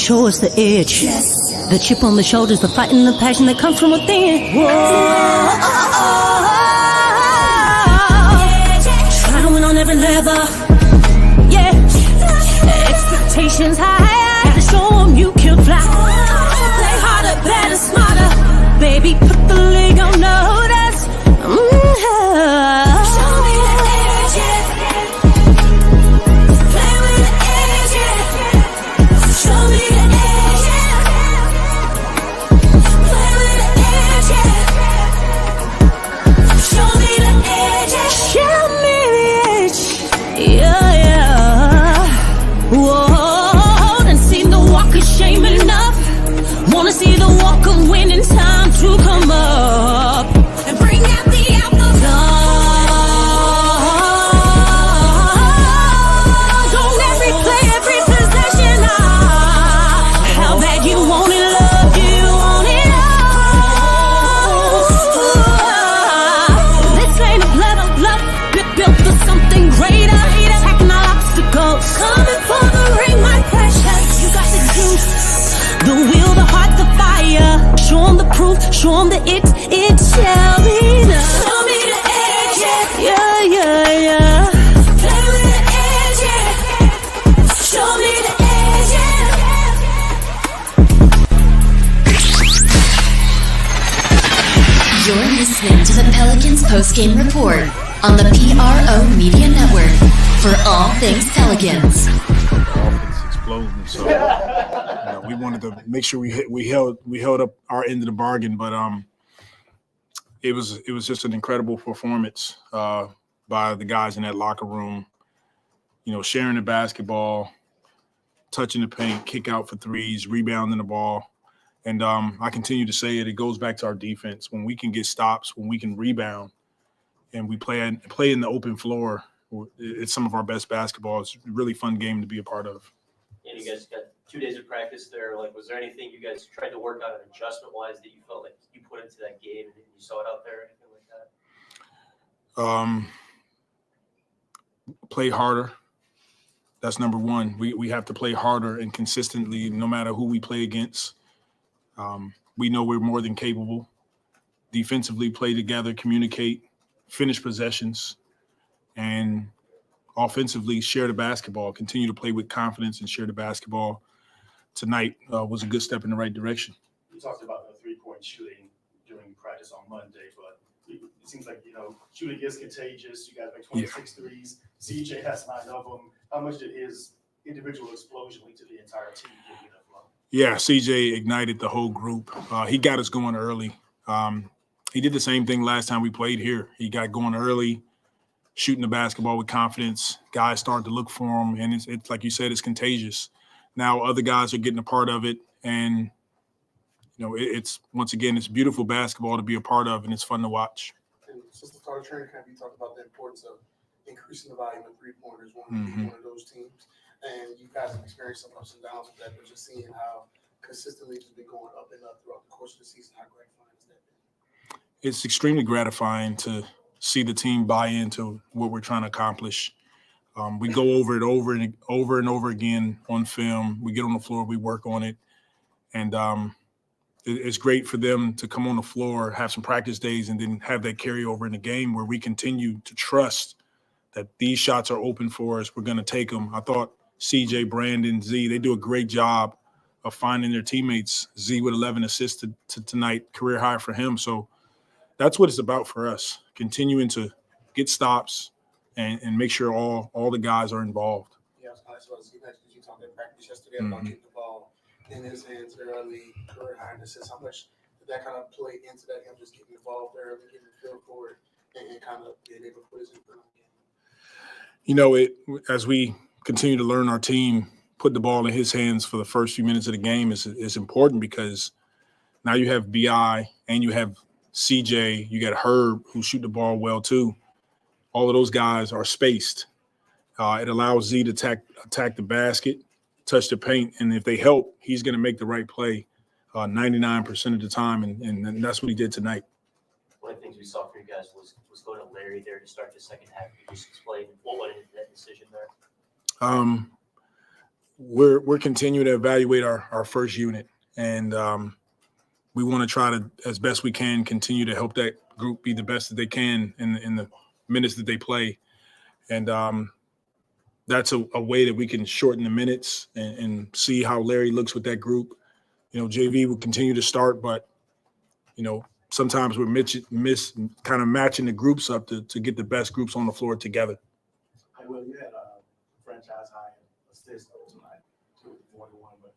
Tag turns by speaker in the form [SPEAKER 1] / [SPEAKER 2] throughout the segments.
[SPEAKER 1] show us the edge. The chip on the shoulders, the fight and the passion that comes from within. Whoa. Try to win on every level. Yeah. Expectations high. Gotta show them you can fly. Play harder, better, smarter. Baby, put the league on notice. Show me the edge, yeah. Play with the edge, yeah. Show me the edge, yeah. Play with the edge, yeah. Show me the edge, yeah. Show me the edge, yeah, yeah. Whoa, done seen the walk of shame enough. Wanna see the walk of winning, time to come up and bring out the outlaw. Don't every play, every possession. How bad you want it, love, you want it all. This ain't a blood of love, built for something greater. Attacking all obstacles, coming for the ring, my precious. You got the juice, the will, the heart, the fire. Show 'em the proof, show 'em that it shall be done. Show me the edge, yeah, yeah, yeah, yeah. Play with the edge, yeah. Show me the edge, yeah.
[SPEAKER 2] You're listening to the Pelicans Postgame Report on the PRO Media Network for all things Pelicans.
[SPEAKER 3] Offense exploding, so we wanted to make sure we held up our end of the bargain, but it was just an incredible performance by the guys in that locker room. Sharing the basketball, touching the paint, kick out for threes, rebounding the ball, and I continue to say it. It goes back to our defense. When we can get stops, when we can rebound, and we play in the open floor, it's some of our best basketball. It's a really fun game to be a part of.
[SPEAKER 4] And you guys got 2 days of practice there. Like, was there anything you guys tried to work out adjustment-wise that you felt like you put into that game and you saw it out there or anything like
[SPEAKER 3] that? Play harder. That's number one. We have to play harder and consistently, no matter who we play against. We know we're more than capable. Defensively, play together, communicate, finish possessions, and offensively, share the basketball, continue to play with confidence and share the basketball. Tonight was a good step in the right direction.
[SPEAKER 5] You talked about the three-point shooting during practice on Monday, but it seems like, shooting is contagious. You guys make 26 threes. CJ has 9 of them. How much did his individual explosion lead to the entire team giving that flow?
[SPEAKER 3] Yeah, CJ ignited the whole group. He got us going early. He did the same thing last time we played here. He got going early, shooting the basketball with confidence. Guys started to look for him, and it's like you said, it's contagious. Now other guys are getting a part of it, and it's once again, it's beautiful basketball to be a part of, and it's fun to watch.
[SPEAKER 6] And since the start of training camp, you talked about the importance of increasing the volume of three-pointers, one of those teams, and you guys have experienced some ups and downs with that, but just seeing how consistently it's been going up and up throughout the course of the season, how gratifying is that been?
[SPEAKER 3] It's extremely gratifying to see the team buy into what we're trying to accomplish. We go over it over and over again on film. We get on the floor, we work on it. And it's great for them to come on the floor, have some practice days, and then have that carry over in the game where we continue to trust that these shots are open for us. We're going to take them. I thought CJ, Brandon, Z, they do a great job of finding their teammates. Z with 11 assists to tonight, career high for him. So that's what it's about for us, continuing to get stops and make sure all the guys are involved.
[SPEAKER 6] Yeah, you talked in practice yesterday about getting the ball in his hands early, career high assists. How much did that kind of play into that, him just getting involved early, getting the feel for it, and kind of being able to put his input on the game?
[SPEAKER 3] As we continue to learn our team, put the ball in his hands for the first few minutes of the game is important, because now you have BI and you have CJ, you got Herb, who shoot the ball well too. All of those guys are spaced. It allows Z to attack the basket, touch the paint, and if they help, he's going to make the right play 99% of the time, and that's what he did tonight.
[SPEAKER 4] One of the things we saw from you guys was going to Larry there to start the second half. Can you just explain what went into that decision there?
[SPEAKER 3] we're continuing to evaluate our first unit, and we want to try to, as best we can, continue to help that group be the best that they can in the minutes that they play. And that's a way that we can shorten the minutes and see how Larry looks with that group. JV will continue to start, but, sometimes we're kind of matching the groups up to get the best groups on the floor together.
[SPEAKER 5] I will. You had a franchise high assist tonight, 241. But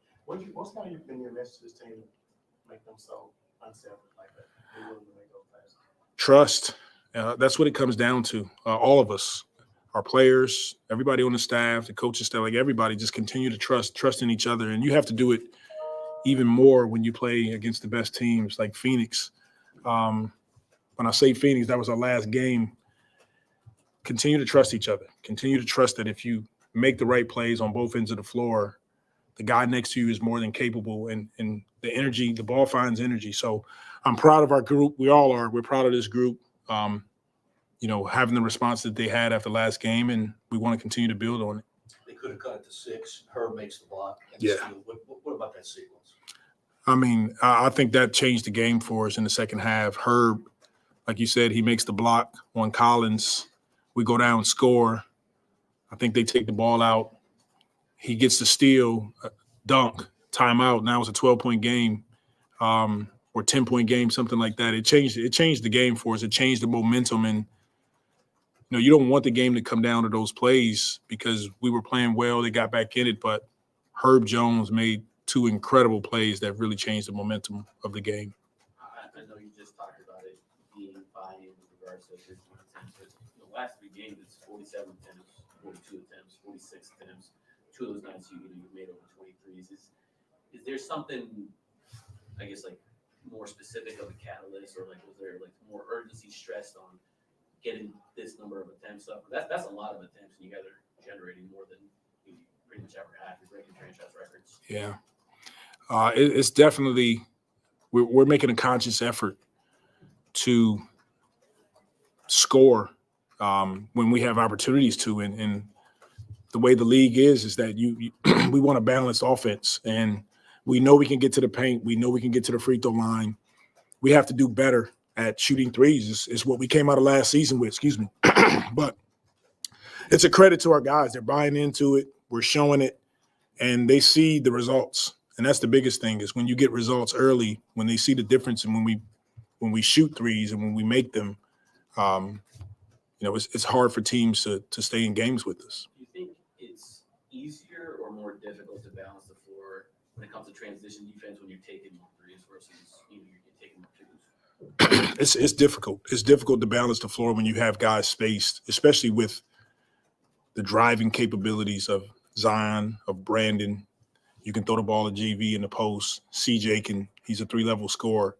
[SPEAKER 5] what's kind of been your message to this team to make them so unselfish like that? They're willing to make those passes.
[SPEAKER 3] Trust. That's what it comes down to. All of us, our players, everybody on the staff, the coaching staff, like everybody, just continue to trust in each other. And you have to do it even more when you play against the best teams like Phoenix. When I say Phoenix, that was our last game. Continue to trust each other. Continue to trust that if you make the right plays on both ends of the floor, the guy next to you is more than capable, and the energy, the ball finds energy. So I'm proud of our group. We all are. We're proud of this group, having the response that they had after last game, and we want to continue to build on it.
[SPEAKER 7] They could have cut it to 6. Herb makes the block.
[SPEAKER 3] Yeah.
[SPEAKER 7] What about that sequence?
[SPEAKER 3] I mean, I think that changed the game for us in the second half. Herb, like you said, he makes the block on Collins. We go down, score. I think they take the ball out. He gets the steal, dunk, timeout. Now it's a 12-point game or 10-point game, something like that. It changed the game for us. It changed the momentum. And, you don't want the game to come down to those plays because we were playing well. They got back in it. But Herb Jones made 2 incredible plays that really changed the momentum of the game.
[SPEAKER 8] I know you just talked about it being buy-in with regards to his attempts. The last 3 games, it's 47 attempts, 42 attempts, 46 attempts. 2 of those nights you made over 23s. Is there something, I guess, like more specific of a catalyst, or like was there like more urgency stressed on getting this number of attempts up? That's a lot of attempts, and you guys are generating more than you pretty much ever had. You're breaking franchise records.
[SPEAKER 3] Yeah. It's definitely we're making a conscious effort to score when we have opportunities to, and the way the league is that we want a balanced offense, and we know we can get to the paint. We know we can get to the free throw line. We have to do better at shooting threes. Is what we came out of last season with. Excuse me, but it's a credit to our guys. They're buying into it. We're showing it, and they see the results. And that's the biggest thing is when you get results early, when they see the difference and when we shoot threes and when we make them, it's hard for teams to stay in games with us.
[SPEAKER 8] Do you think it's easier or more difficult to balance the floor when it comes to transition defense when you're taking more threes versus you're taking more twos?
[SPEAKER 3] It's difficult. It's difficult to balance the floor when you have guys spaced, especially with the driving capabilities of Zion, of Brandon. You can throw the ball to JV in the post. CJ he's a 3-level scorer.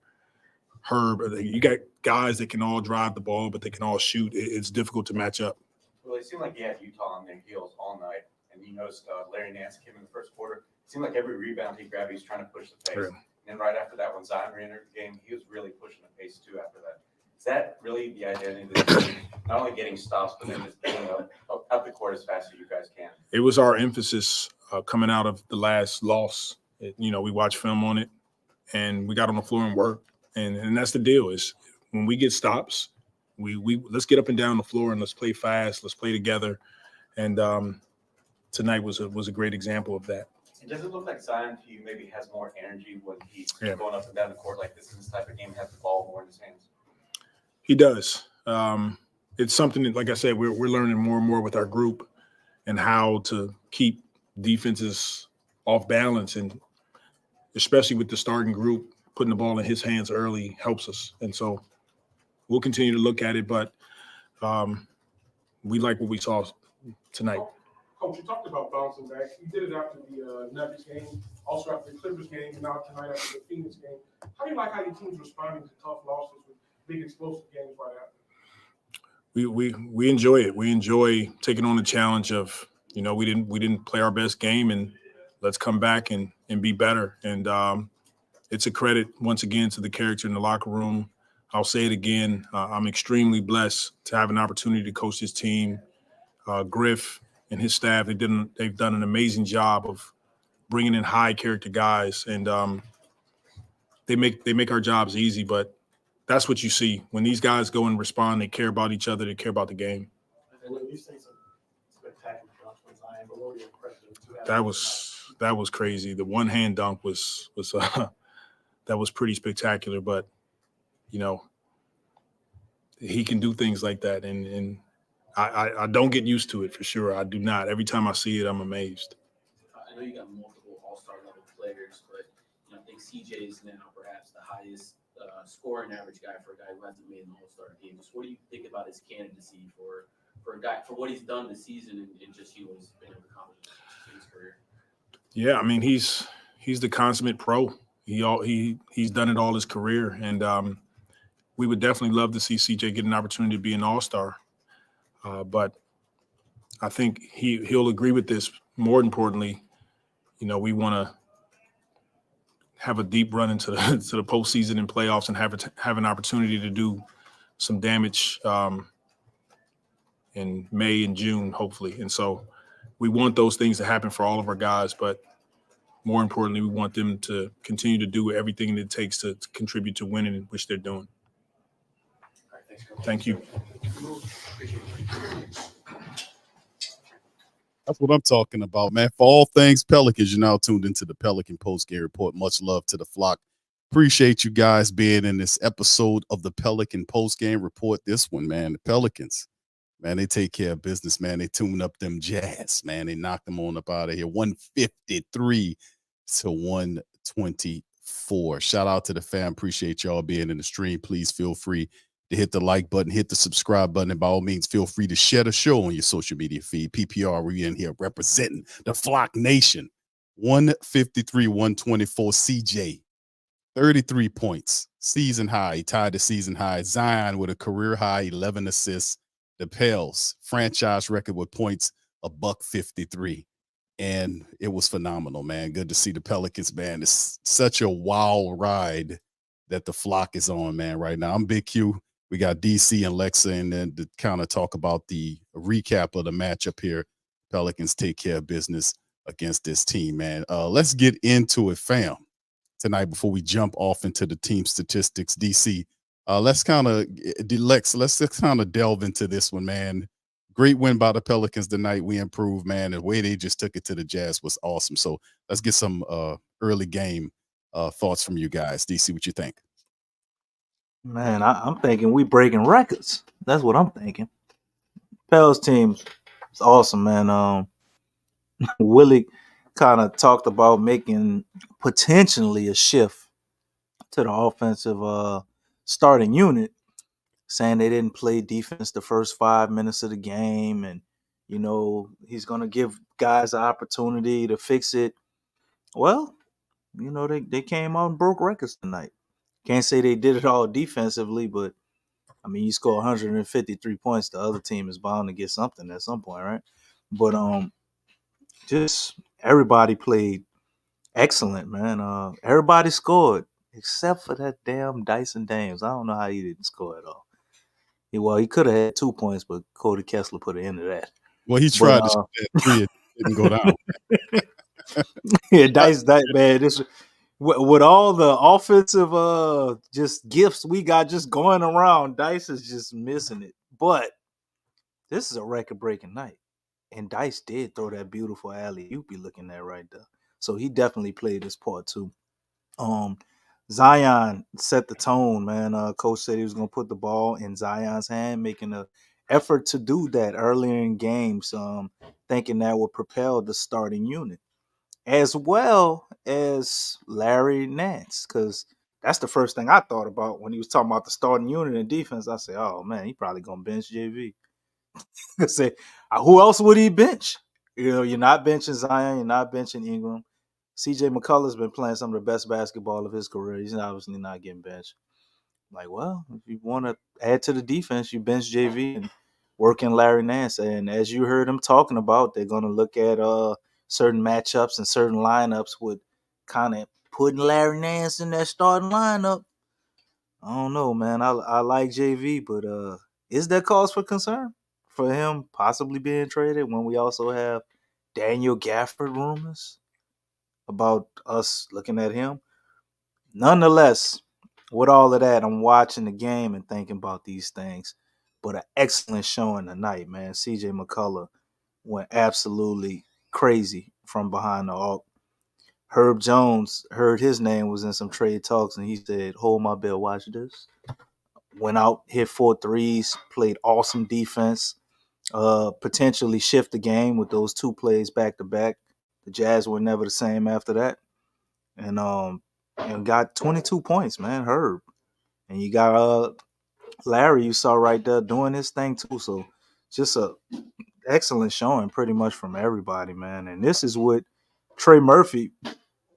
[SPEAKER 3] Herb, you got guys that can all drive the ball, but they can all shoot. It's difficult to match up.
[SPEAKER 9] Well, it seemed like he had Utah on their heels all night. And you noticed Larry Nance came in the first quarter. It seemed like every rebound he grabbed, he was trying to push the pace.
[SPEAKER 3] Yeah.
[SPEAKER 9] And then right after that, when Zion re-entered the game, he was really pushing the pace too after that. Is that really the identity of the team? Not only getting stops, but then just getting up the court as fast as you guys can.
[SPEAKER 3] It was our emphasis coming out of the last loss. We watched film on it, and we got on the floor and worked. And that's the deal is when we get stops, we let's get up and down the floor and let's play fast. Let's play together. And tonight was a great example of that.
[SPEAKER 9] And does it look like Zion to you maybe has more energy when he's going up and down the court like this in this type of game, has the ball more in his hands?
[SPEAKER 3] He does. It's something that, like I said, we're learning more and more with our group and how to keep defenses off balance, and especially with the starting group, putting the ball in his hands early helps us. And so we'll continue to look at it, but we like what we saw tonight.
[SPEAKER 10] Coach, you talked about bouncing back. You did it after the Nuggets game, also after the Clippers game, and now tonight after the Phoenix game. How do you like how your team's responding to tough losses with big explosive games right after?
[SPEAKER 3] We enjoy it. We enjoy taking on the challenge of, we didn't play our best game, and let's come back and be better. And it's a credit once again to the character in the locker room. I'll say it again. I'm extremely blessed to have an opportunity to coach this team. Griff and his staff, they've done an amazing job of bringing in high character guys, and they make our jobs easy. But that's what you see when these guys go and respond. They care about each other. They care about the game.
[SPEAKER 5] We've seen some spectacular dunks from Zion, but what were your impressions to have
[SPEAKER 3] That was crazy. The one hand dunk was that was pretty spectacular. But he can do things like that, and I don't get used to it for sure. I do not. Every time I see it, I'm amazed.
[SPEAKER 8] I know you got multiple all-star level players, but I think CJ is now perhaps the highest scoring average guy for a guy who hasn't made an all-star game. Just what do you think about his candidacy for a guy for what he's done this season and just what he's been able to accomplish in his career?
[SPEAKER 3] Yeah, I mean he's the consummate pro. He's done it all his career, and we would definitely love to see CJ get an opportunity to be an all-star. But I think he'll agree with this. More importantly, we want to have a deep run into the postseason and playoffs and have an opportunity to do some damage in May and June, hopefully. And so we want those things to happen for all of our guys. But more importantly, we want them to continue to do everything that it takes to contribute to winning, which they're doing. Thank you.
[SPEAKER 11] That's what I'm talking about, man. For all things Pelicans, you're now tuned into the Pelican Postgame Report. Much love to the flock. Appreciate you guys being in this episode of the Pelican Postgame Report. This one, man, the Pelicans, man, they take care of business, man. They tune up them Jazz, man. They knocked them on up out of here, 153-124. Shout out to the fam. Appreciate y'all being in the stream. Please feel free to hit the like button, hit the subscribe button, and by all means, feel free to share the show on your social media feed. PPR, we're in here representing the Flock Nation. 153-124. CJ, 33 points, season high. He tied the season high. Zion with a career high, 11 assists. The Pels, franchise record with points, $153. And it was phenomenal, man. Good to see the Pelicans, man. It's such a wild ride that the Flock is on, man, right now. I'm Big Q. We got DC and Lexxah, and then to kind of talk about the recap of the matchup here. Pelicans take care of business against this team, man. Let's get into it, fam, tonight before we jump off into the team statistics. DC, let's kind of delve into this one, man. Great win by the Pelicans tonight. We improved, man. The way they just took it to the Jazz was awesome. So let's get some early game thoughts from you guys. DC, what you think?
[SPEAKER 12] Man, I'm thinking we breaking records. That's what I'm thinking. Pels team is awesome, man. Willie kind of talked about making potentially a shift to the offensive starting unit, saying they didn't play defense the first 5 minutes of the game, and he's gonna give guys an opportunity to fix it. Well, they came out and broke records tonight. Can't say they did it all defensively, but I mean, you score 153 points, the other team is bound to get something at some point, right? But just everybody played excellent, man. Everybody scored except for that damn Dyson Dames. I don't know how he didn't score at all. He could have had 2 points, but Cody Kessler put an end to that.
[SPEAKER 11] Well, he tried to shoot that three. It didn't go down.
[SPEAKER 12] Yeah, Dice, that man. This with all the offensive just gifts we got just going around, Dice is just missing it. But this is a record-breaking night, and Dice did throw that beautiful alley you be looking at right there. So he definitely played his part too. Zion set the tone, man. Coach said he was going to put the ball in Zion's hand, making an effort to do that earlier in games, thinking that would propel the starting unit, as well as Larry Nance, because that's the first thing I thought about when he was talking about the starting unit and defense. I said, oh, man, he probably going to bench JV. I said, who else would he bench? You're not benching Zion. You're not benching Ingram. CJ McCullough's been playing some of the best basketball of his career. He's obviously not getting benched. Like, well, if you want to add to the defense, you bench JV and work in Larry Nance. And as you heard him talking about, they're going to look at certain matchups and certain lineups with kind of putting Larry Nance in that starting lineup. I don't know, man. I like JV, but is there cause for concern for him possibly being traded when we also have Daniel Gafford rumors? about us looking at him. Nonetheless, with all of that, I'm watching the game and thinking about these things. But an excellent showing tonight, man. CJ McCullough went absolutely crazy from behind the arc. Herb Jones heard his name was in some trade talks, and he said, "Hold my bill, watch this." Went out, hit 4 threes, played awesome defense, potentially shift the game with those 2 plays back to back. The Jazz were never the same after that. And got 22 points, man, Herb. And you got Larry, you saw right there doing his thing too. So just a excellent showing pretty much from everybody, man. And this is what Trey Murphy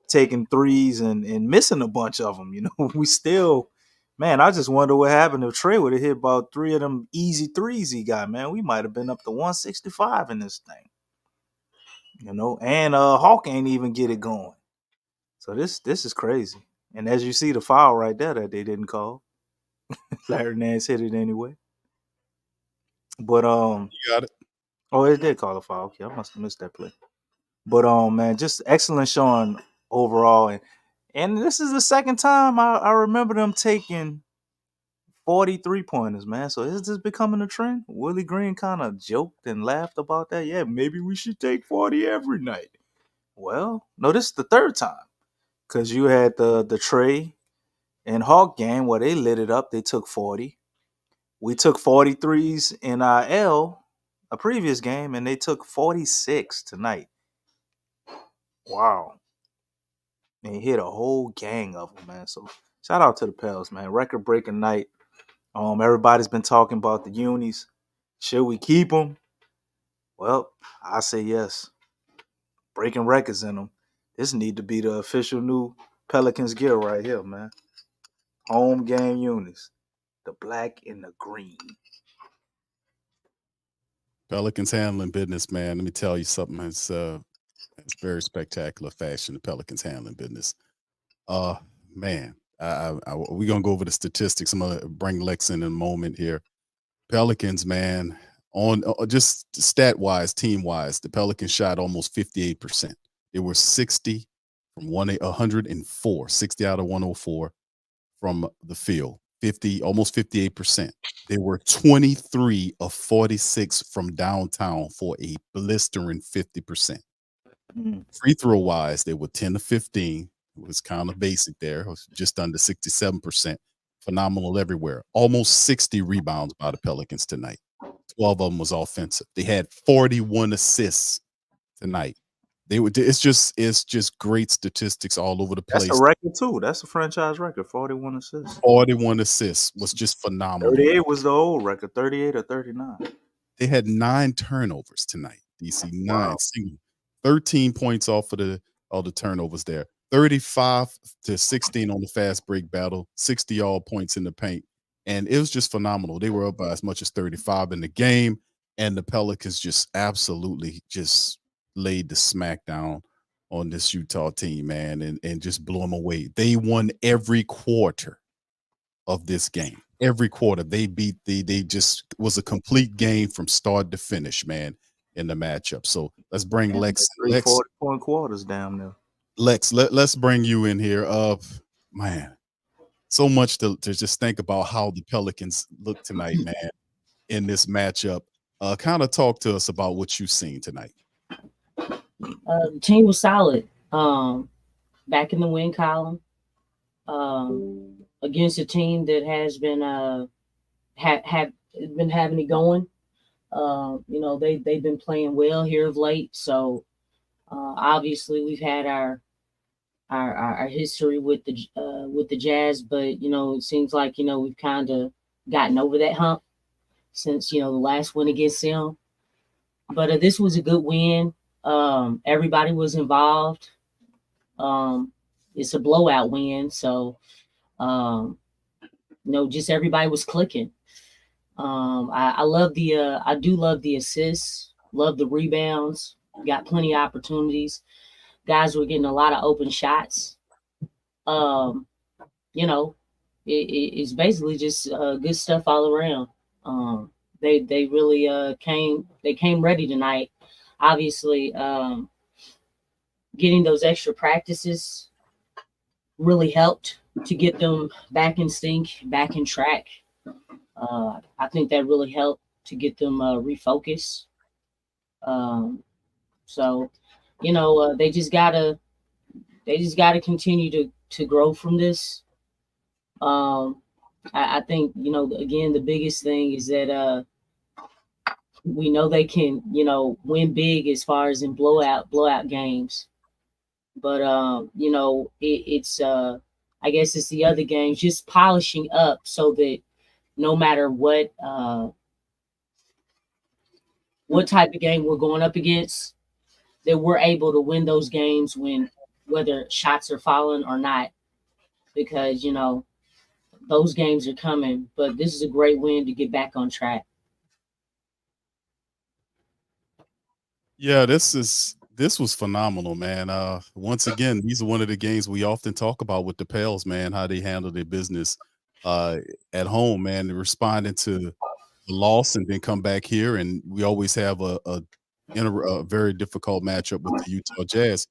[SPEAKER 12] taking threes and missing a bunch of them. You know, we still, man, I just wonder what happened if Trey would have hit about 3 of them easy threes he got, man. We might have been up to 165 in this thing. You know, and Hawk ain't even get it going. So this is crazy. And as you see the foul right there that they didn't call. Larry Nance hit it anyway. But
[SPEAKER 11] You got it.
[SPEAKER 12] oh, it did call a foul. Okay, I must have missed that play. But man, just excellent showing overall. And this is the second time I remember them taking 43 pointers, man. So is this becoming a trend? Willie Green kind of joked and laughed about that. Yeah, maybe we should take 40 every night. Well, no, this is the third time. Because you had the Trey and Hawk game where they lit it up. They took 40. We took 43s in our L, a previous game, and they took 46 tonight. Wow. And hit a whole gang of them, man. So shout out to the Pels, man. Record-breaking night. Everybody's been talking about the unis. Should we keep them? Well, I say yes. Breaking records in them. This need to be the official new Pelicans gear right here, man. Home game unis. The black and the green.
[SPEAKER 11] Pelicans handling business, man. Let me tell you something. It's very spectacular fashion. The Pelicans handling business. Man, we're gonna go over the statistics. I'm gonna bring Lex in a moment here. Pelicans, man, on just stat wise, team wise, the Pelicans shot almost 58%. They were 60 from 104, 60 out of 104 from the field. 50, almost 58%. They were 23 of 46 from downtown for a blistering 50%. Free throw wise, they were 10 to 15. It was kind of basic there. It was just under 67%. Phenomenal everywhere. Almost 60 rebounds by the Pelicans tonight. 12 of them was offensive. They had 41 assists tonight. It's just great statistics all over the place.
[SPEAKER 12] That's a record too. That's a franchise record. 41 assists.
[SPEAKER 11] 41 assists was just phenomenal.
[SPEAKER 12] 38 was the old record. 38 or 39.
[SPEAKER 11] They had 9 turnovers tonight. DC 9 single. 13 points off of all the turnovers there. 35 to 16 on the fast break battle. 60 all points in the paint. And it was just phenomenal. They were up by as much as 35 in the game. And the Pelicans just absolutely just laid the smackdown on this Utah team, man, and just blew them away. They won every quarter of this game. Every quarter they beat they just was a complete game from start to finish, man, in the matchup. So let's bring Lex.
[SPEAKER 12] 40-point quarters down there.
[SPEAKER 11] Lex, let's bring you in here. Man, so much to just think about how the Pelicans look tonight, man, in this matchup. Kind of talk to us about what you've seen tonight.
[SPEAKER 13] The team was solid. Back in the win column. Against a team that has been have been having it going. They've been playing well here of late. So obviously we've had our history with the Jazz, but it seems like we've kind of gotten over that hump since the last win against them. But this was a good win. Everybody was involved. It's a blowout win, so just everybody was clicking. I do love the assists, love the rebounds, got plenty of opportunities. Guys were getting a lot of open shots. It's basically just good stuff all around. They really came ready tonight. Obviously, getting those extra practices really helped to get them back in sync, back in track. I think that really helped to get them refocused. So, they just gotta continue to grow from this. I think again the biggest thing is that we know they can win big as far as in blowout games, but it's I guess it's the other games just polishing up so that no matter what type of game we're going up against, that we're able to win those games when whether shots are falling or not, because those games are coming. But this is a great win to get back on track.
[SPEAKER 11] Yeah, this was phenomenal, man. Once again, these are one of the games we often talk about with the Pels, man, how they handle their business uh at home, man, responding to the loss and then come back here. And we always have a very difficult matchup with the Utah Jazz.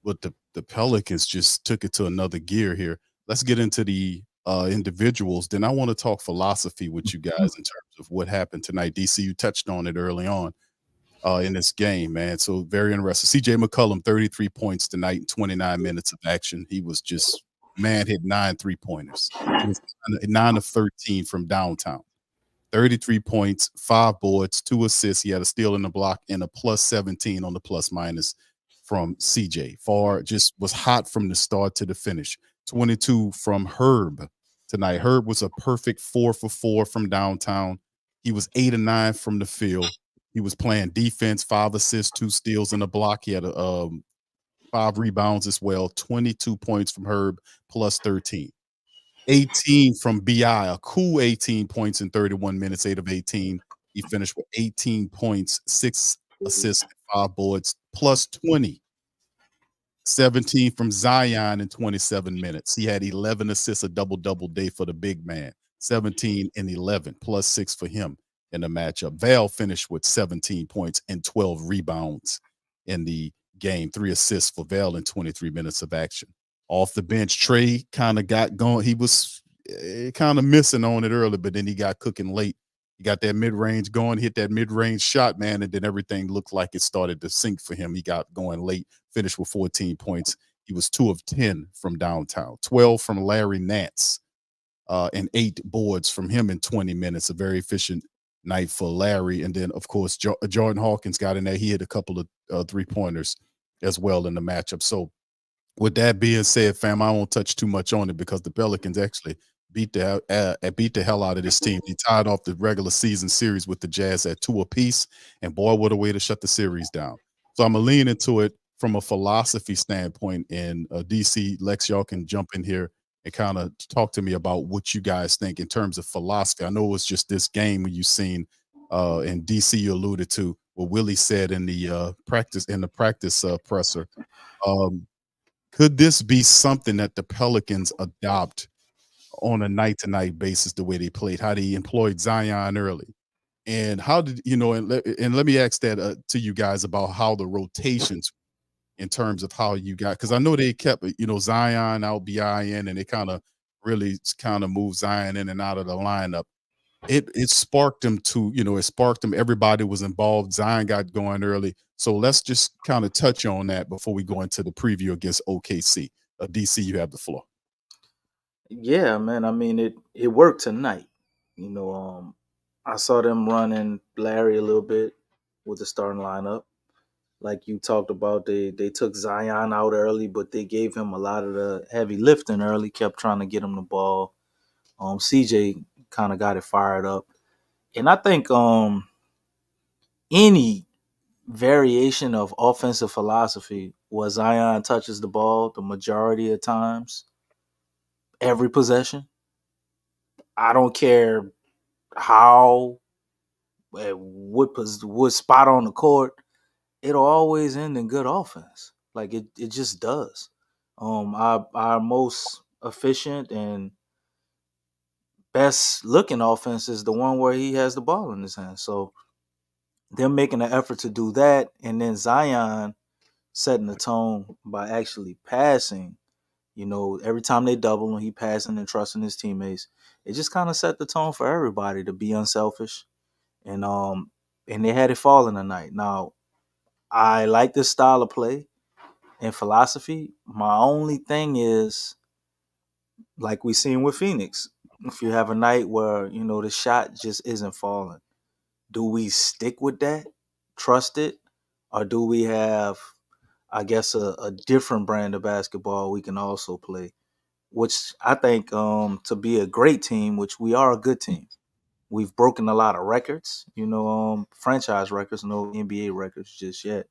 [SPEAKER 11] But the Pelicans just took it to another gear here. Let's get into the individuals. Then I want to talk philosophy with you guys in terms of what happened tonight. DC, you touched on it early on in this game, man. So very interesting. CJ McCollum, 33 points tonight in 29 minutes of action. He was just, man, hit 9 3-pointers. He was 9 of 13 from downtown. 33 points, 5 boards, 2 assists. He had a steal in the block and a plus 17 on the plus minus from CJ. Far just was hot from the start to the finish. 22 from Herb tonight. Herb was a perfect 4 for 4 from downtown. He was 8 of 9 from the field. He was playing defense, 5 assists, 2 steals in the block. He had 5 rebounds as well. 22 points from Herb, plus 13. 18 from BI, a cool 18 points in 31 minutes, 8 of 18. He finished with 18 points, 6 assists, and 5 boards, plus 20. 17 from Zion in 27 minutes. He had 11 assists, a double-double day for the big man. 17 and 11, plus 6 for him in the matchup. Val finished with 17 points and 12 rebounds in the game. 3 assists for Val in 23 minutes of action. Off the bench, Trey kind of got going. He was kind of missing on it early, but then he got cooking late. He got that mid-range going, hit that mid-range shot, man, and then everything looked like it started to sink for him. He got going late, finished with 14 points. He was 2 of 10 from downtown, 12 from Larry Nance, and 8 boards from him in 20 minutes. A very efficient night for Larry. And then, of course, Jordan Hawkins got in there. He hit a couple of three-pointers as well in the matchup. So with that being said, fam, I won't touch too much on it because the Pelicans actually beat the hell out of this team. They tied off the regular season series with the Jazz at 2 apiece, and boy, what a way to shut the series down. So I'm gonna lean into it from a philosophy standpoint. And DC, Lex, y'all can jump in here and kind of talk to me about what you guys think in terms of philosophy. I know it was just this game when you seen, and DC, you alluded to what Willie said in the practice presser. Could this be something that the Pelicans adopt on a night-to-night basis, the way they played, how they employed Zion early? And how did, and let me ask that to you guys about how the rotations in terms of how you got, because I know they kept, Zion out, BI in, and they kind of moved Zion in and out of the lineup. It sparked them to, everybody was involved. Zion got going early. So let's just kind of touch on that before we go into the preview against OKC. DC, you have the floor.
[SPEAKER 12] Yeah, man. I mean, it worked tonight. I saw them running Larry a little bit with the starting lineup. Like you talked about, they took Zion out early, but they gave him a lot of the heavy lifting early, kept trying to get him the ball. CJ kind of got it fired up. And I think any variation of offensive philosophy where Zion touches the ball the majority of times, every possession, I don't care how, what spot on the court, it'll always end in good offense. Like it just does. Our most efficient and best looking offense is the one where he has the ball in his hand. So they're making an effort to do that. And then Zion setting the tone by actually passing. You know, every time they double him, he passing and trusting his teammates. It just kind of set the tone for everybody to be unselfish, and they had it falling tonight. Now, I like this style of play and philosophy. My only thing is, like we seen with Phoenix, if you have a night where the shot just isn't falling, do we stick with that, trust it, or do we have, I guess, a different brand of basketball we can also play? Which I think, to be a great team, which we are a good team. We've broken a lot of records, franchise records, no NBA records just yet.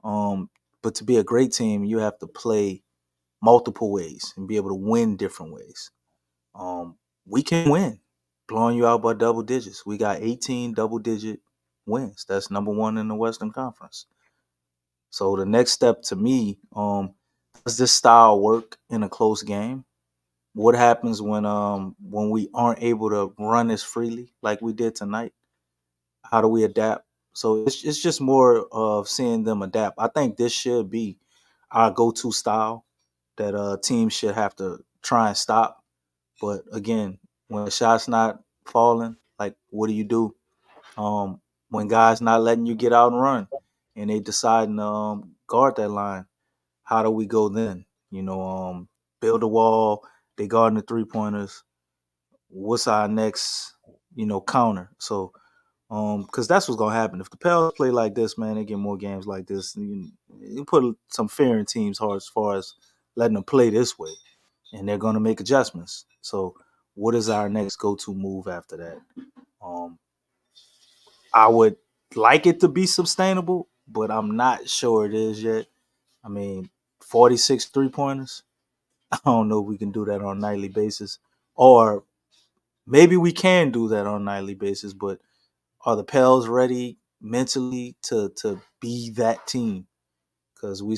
[SPEAKER 12] But to be a great team, you have to play multiple ways and be able to win different ways. We can win, blowing you out by double digits. We got 18 double-digit wins. That's number one in the Western Conference. So the next step to me, does this style work in a close game? What happens when we aren't able to run as freely like we did tonight? How do we adapt? So it's just more of seeing them adapt. I think this should be our go-to style that teams should have to try and stop. But again, when the shot's not falling, like, what do you do? When guys not letting you get out and run, and they decide to guard that line, how do we go then? Build a wall. They guarding the 3-pointers. What's our next, counter? So, because that's what's gonna happen if the Pels play like this, man. They get more games like this. You put some fear in teams' hearts as far as letting them play this way, and they're gonna make adjustments. So, what is our next go-to move after that? I would like it to be sustainable, but I'm not sure it is yet. I mean, 46 3-pointers. I don't know if we can do that on a nightly basis. Or maybe we can do that on a nightly basis, but are the Pels ready mentally to be that team? Because we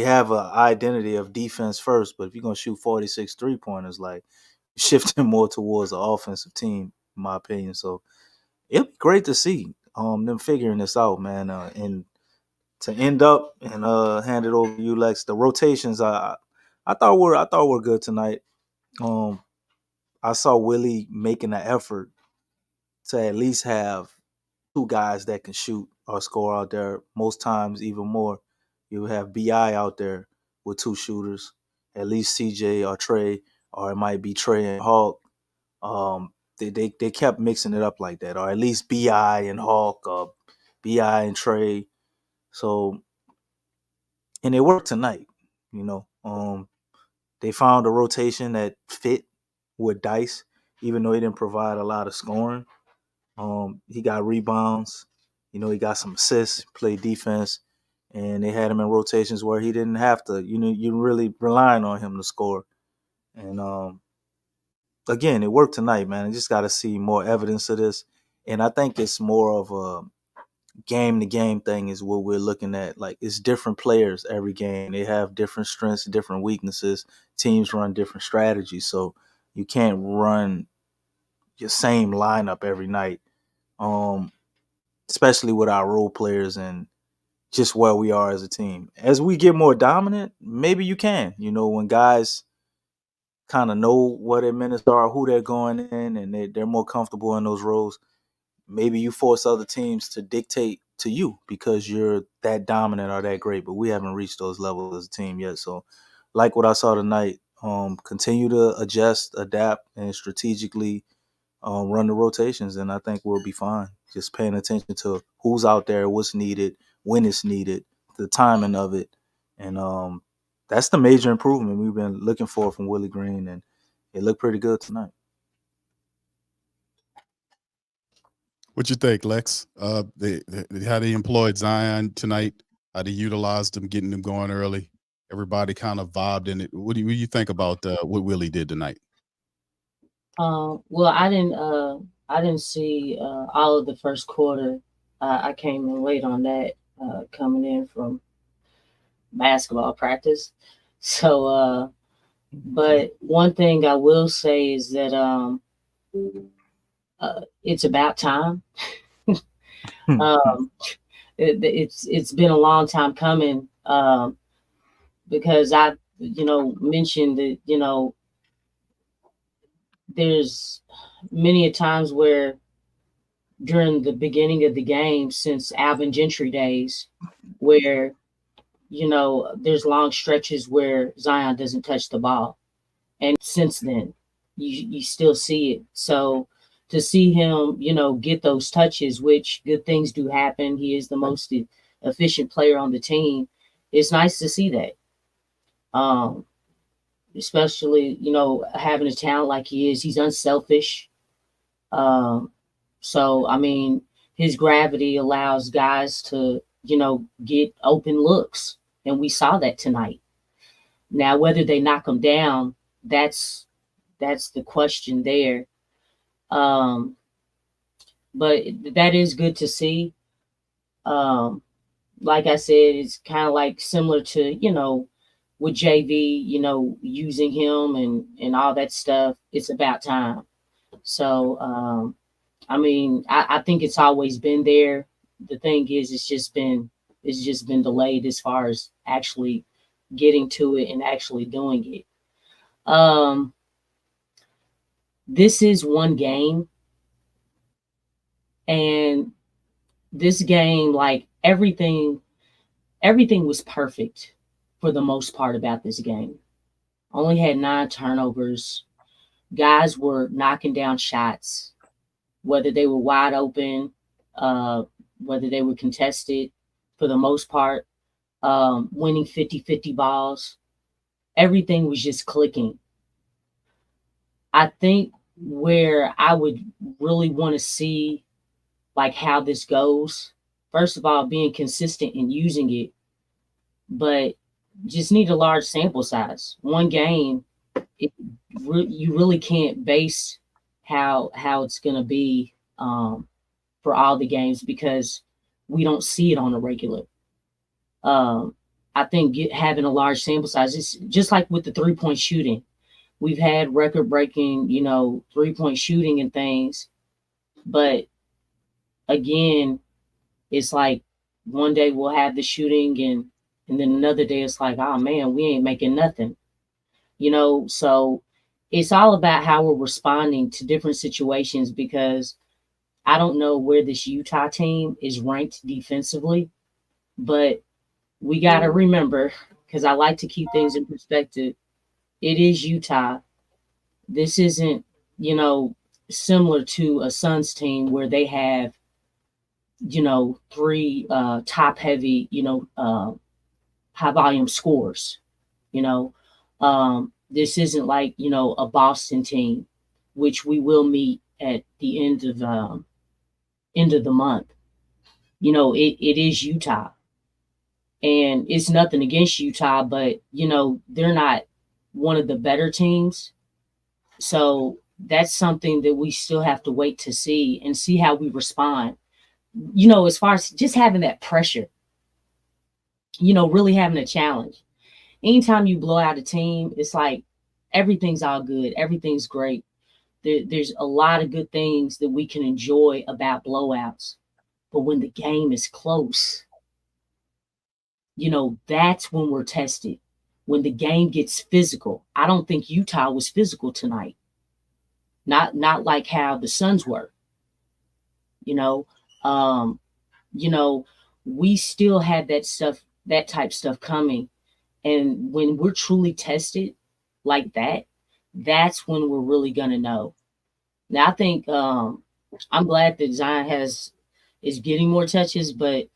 [SPEAKER 12] have an identity of defense first, but if you're gonna shoot 46 3-pointers, like, shifting more towards an offensive team, in my opinion. So it'd be great to see them figuring this out, man. And to end up and hand it over to you, Lex. The rotations, I thought were good tonight. Um, I saw Willie making an effort to at least have two guys that can shoot or score out there. Most times, even more, you have Bi out there with two shooters, at least CJ or Trey, or it might be Trey and Hawk. They kept mixing it up like that, or at least Bi and Hawk, or Bi and Trey. So, and it worked tonight. They found a rotation that fit with Dice, even though he didn't provide a lot of scoring. He got rebounds. He got some assists, played defense, and they had him in rotations where he didn't have to. You're really relying on him to score. And again, it worked tonight, man. I just got to see more evidence of this. And I think it's more of a game to game thing is what we're looking at. Like, it's different players every game. They have different strengths, different weaknesses. Teams run different strategies. So you can't run your same lineup every night. Especially with our role players and just where we are as a team. As we get more dominant, maybe you can. When guys kind of know what their minutes are, who they're going in, and they're more comfortable in those roles, maybe you force other teams to dictate to you because you're that dominant or that great. But we haven't reached those levels as a team yet. So, like what I saw tonight, continue to adjust, adapt, and strategically run the rotations, and I think we'll be fine. Just paying attention to who's out there, what's needed, when it's needed, the timing of it, and that's the major improvement we've been looking for from Willie Green, and it looked pretty good tonight.
[SPEAKER 11] What you think, Lex? How they employed Zion tonight? How they utilized him, getting him going early? Everybody kind of vibed in it. What do you think about what Willie did tonight?
[SPEAKER 13] Well, I didn't see all of the first quarter. I came in late on that, coming in from basketball practice. So, but one thing I will say is that it's about time. it's been a long time coming, because I mentioned that there's many a times where during the beginning of the game, since Alvin Gentry days, where there's long stretches where Zion doesn't touch the ball, and since then you still see it. So to see him get those touches, which good things do happen, he is the most efficient player on the team. It's nice to see that, especially having a talent like he is. He's unselfish. So I mean, his gravity allows guys to get open looks, and we saw that tonight. Now whether they knock him down, that's the question there. But that is good to see. Like I said, it's kind of like similar to with JV, using him and all that stuff. It's about time. So I mean, I think it's always been there. The thing is, it's just been delayed as far as actually getting to it and actually doing it. This is one game, and this game, like everything was perfect for the most part about this game. Only had 9 turnovers. Guys were knocking down shots, whether they were wide open, whether they were contested, for the most part, winning 50-50 balls. Everything was just clicking. I think where I would really want to see like how this goes, first of all, being consistent in using it, but just need a large sample size. One game, you really can't base how it's going to be for all the games, because we don't see it on a regular. I think having a large sample size, it's just like with the 3-point shooting. We've had record-breaking, 3-point shooting and things, but again, it's like one day we'll have the shooting and then another day it's like, oh man, we ain't making nothing. So it's all about how we're responding to different situations, because I don't know where this Utah team is ranked defensively, but we got to remember, because I like to keep things in perspective, it is Utah. This isn't, similar to a Suns team where they have, 3 top heavy, high volume scores. This isn't like, a Boston team, which we will meet at the end of the month. It is Utah. And it's nothing against Utah, but, they're not one of the better teams. So that's something that we still have to wait to see and see how we respond. As far as just having that pressure, really having a challenge. Anytime you blow out a team, it's like everything's all good. Everything's great. There's a lot of good things that we can enjoy about blowouts. But when the game is close, that's when we're tested. When the game gets physical. I don't think Utah was physical tonight. Not like how the Suns were. We still had that type stuff coming. And when we're truly tested like that, that's when we're really gonna know. Now I think I'm glad that Zion is getting more touches, but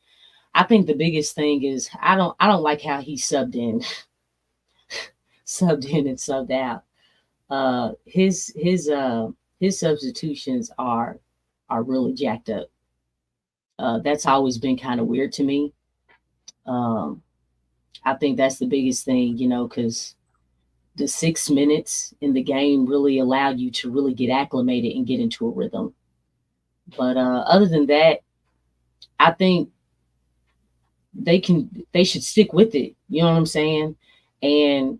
[SPEAKER 13] I think the biggest thing is I don't like how he subbed in and subbed out. His substitutions are really jacked up. That's always been kind of weird to me. I think that's the biggest thing, because the 6 minutes in the game really allowed you to really get acclimated and get into a rhythm. But other than that, I think they should stick with it. You know what I'm saying? And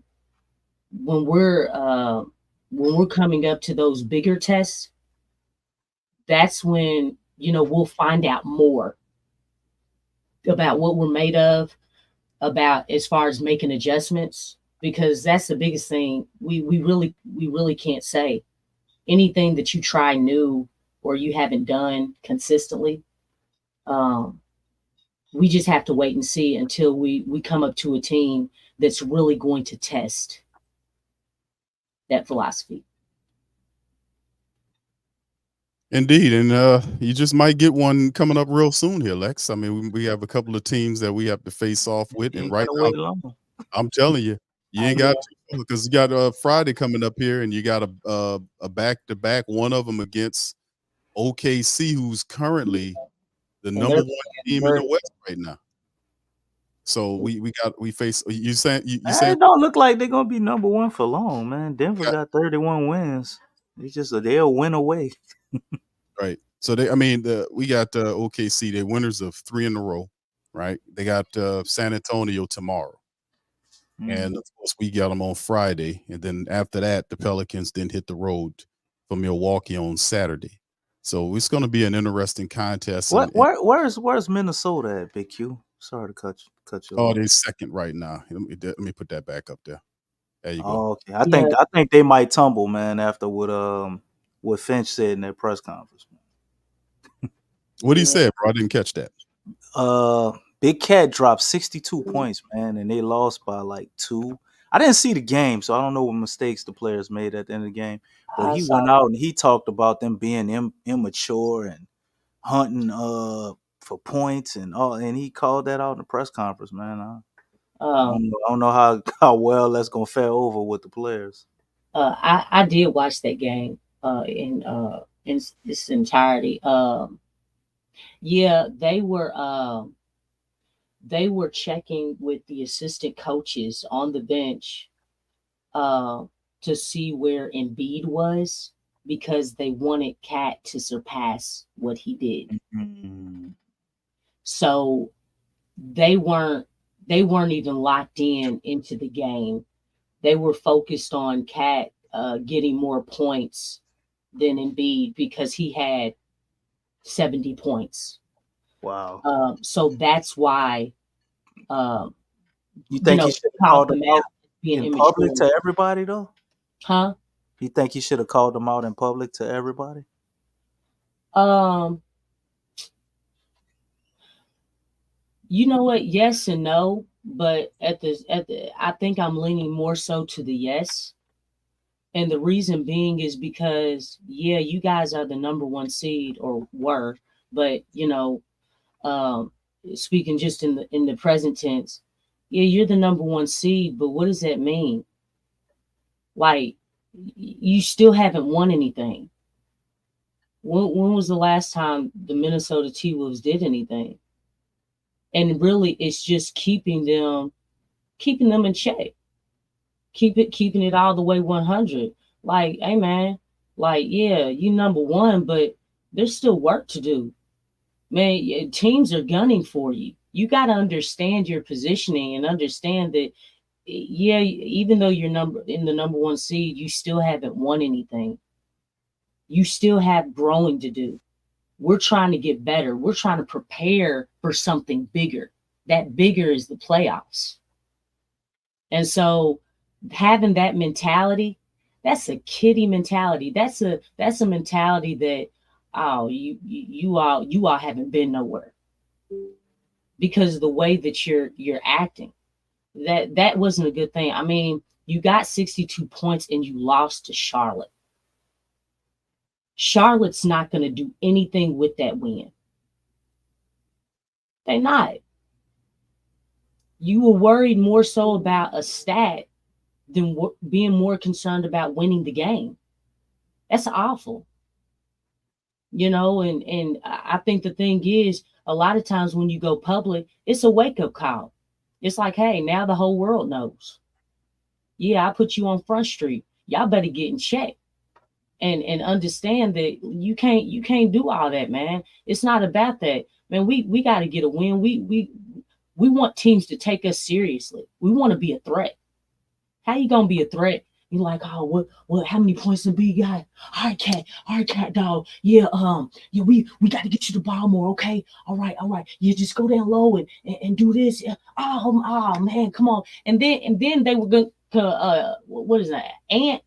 [SPEAKER 13] when we're coming up to those bigger tests, that's when, we'll find out more. about what we're made of, about as far as making adjustments, because that's the biggest thing. We really can't say anything that you try new or you haven't done consistently. We just have to wait and see until we come up to a team that's really going to test that philosophy.
[SPEAKER 11] Indeed, and you just might get one coming up real soon here, Lex. I mean, we have a couple of teams that we have to face off with,
[SPEAKER 12] You
[SPEAKER 11] and
[SPEAKER 12] ain't
[SPEAKER 11] right
[SPEAKER 12] gotta
[SPEAKER 11] now,
[SPEAKER 12] wait long.
[SPEAKER 11] I'm telling you, you ain't got to, because you got Friday coming up here, and you got a back-to-back, one of them against OKC, who's currently the
[SPEAKER 13] And
[SPEAKER 11] number
[SPEAKER 13] they're
[SPEAKER 11] one team in the West right now. So we face you saying
[SPEAKER 12] It don't look like they're gonna be number one for long, man. Denver got 31 wins. It's just they'll win away.
[SPEAKER 11] right. So we got OKC. They're winners of 3 in a row, right? They got San Antonio tomorrow, and of course we got them on Friday, and then after that the Pelicans then hit the road for Milwaukee on Saturday. So it's going to be an interesting contest.
[SPEAKER 12] Where's Minnesota at, Big Q? Sorry to cut you
[SPEAKER 11] Oh,
[SPEAKER 12] off.
[SPEAKER 11] they're second right now. Let me put that back up there. There you go.
[SPEAKER 12] Oh, okay. I think they might tumble, man, after what Finch said in their press conference.
[SPEAKER 11] What he said, bro? I didn't catch that.
[SPEAKER 12] Big Cat dropped 62 points, man, and they lost by like 2. I didn't see the game, so I don't know what mistakes the players made at the end of the game. But he went out and he talked about them being immature and hunting for points and all, and he called that out in the press conference, man. I don't know how well that's gonna fare over with the players.
[SPEAKER 13] I did watch that game in its entirety. Yeah, they were checking with the assistant coaches on the bench to see where Embiid was, because they wanted Cat to surpass what he did.
[SPEAKER 12] Mm-hmm.
[SPEAKER 13] So they weren't even locked into the game. They were focused on Cat getting more points than Embiid, because he had 70 points.
[SPEAKER 12] Wow.
[SPEAKER 13] So that's why.
[SPEAKER 12] You think he should have called them out in public to everybody, though?
[SPEAKER 13] Huh?
[SPEAKER 12] You think he should have called them out in public to everybody?
[SPEAKER 13] You know what? Yes and no, but I think I'm leaning more so to the yes. And the reason being is because, yeah, you guys are the number 1 seed, or were, but speaking just in the present tense, yeah, you're the number 1 seed, but what does that mean? Like, you still haven't won anything. When was the last time the Minnesota T-Wolves did anything? And really, it's just keeping them in check. Keeping it all the way 100. Like, hey man, like, yeah, you number 1, but there's still work to do. Man, teams are gunning for you. You got to understand your positioning and understand that, yeah, even though you're in the number 1 seed, you still haven't won anything. You still have growing to do. We're trying to get better. We're trying to prepare for something bigger. That bigger is the playoffs. And so having that mentality, that's a kiddie mentality. That's a mentality that, oh, you all haven't been nowhere, because of the way that you're acting. That wasn't a good thing. I mean, you got 62 points and you lost to Charlotte. Charlotte's not going to do anything with that win. They're not. You were worried more so about a stat than being more concerned about winning the game. That's awful. And I think the thing is, a lot of times when you go public, it's a wake-up call. It's like, hey, now the whole world knows. Yeah, I put you on Front Street. Y'all better get in check. And understand that you can't do all that, man. It's not about that. Man, we got to get a win. We want teams to take us seriously. We want to be a threat. How you going to be a threat He like, oh, what, how many points the B got? All right, cat dog. Yeah, we got to get you the ball more, okay? All right. You just go down low and do this. Yeah. Oh man, come on. And then they were going to what is that? Ant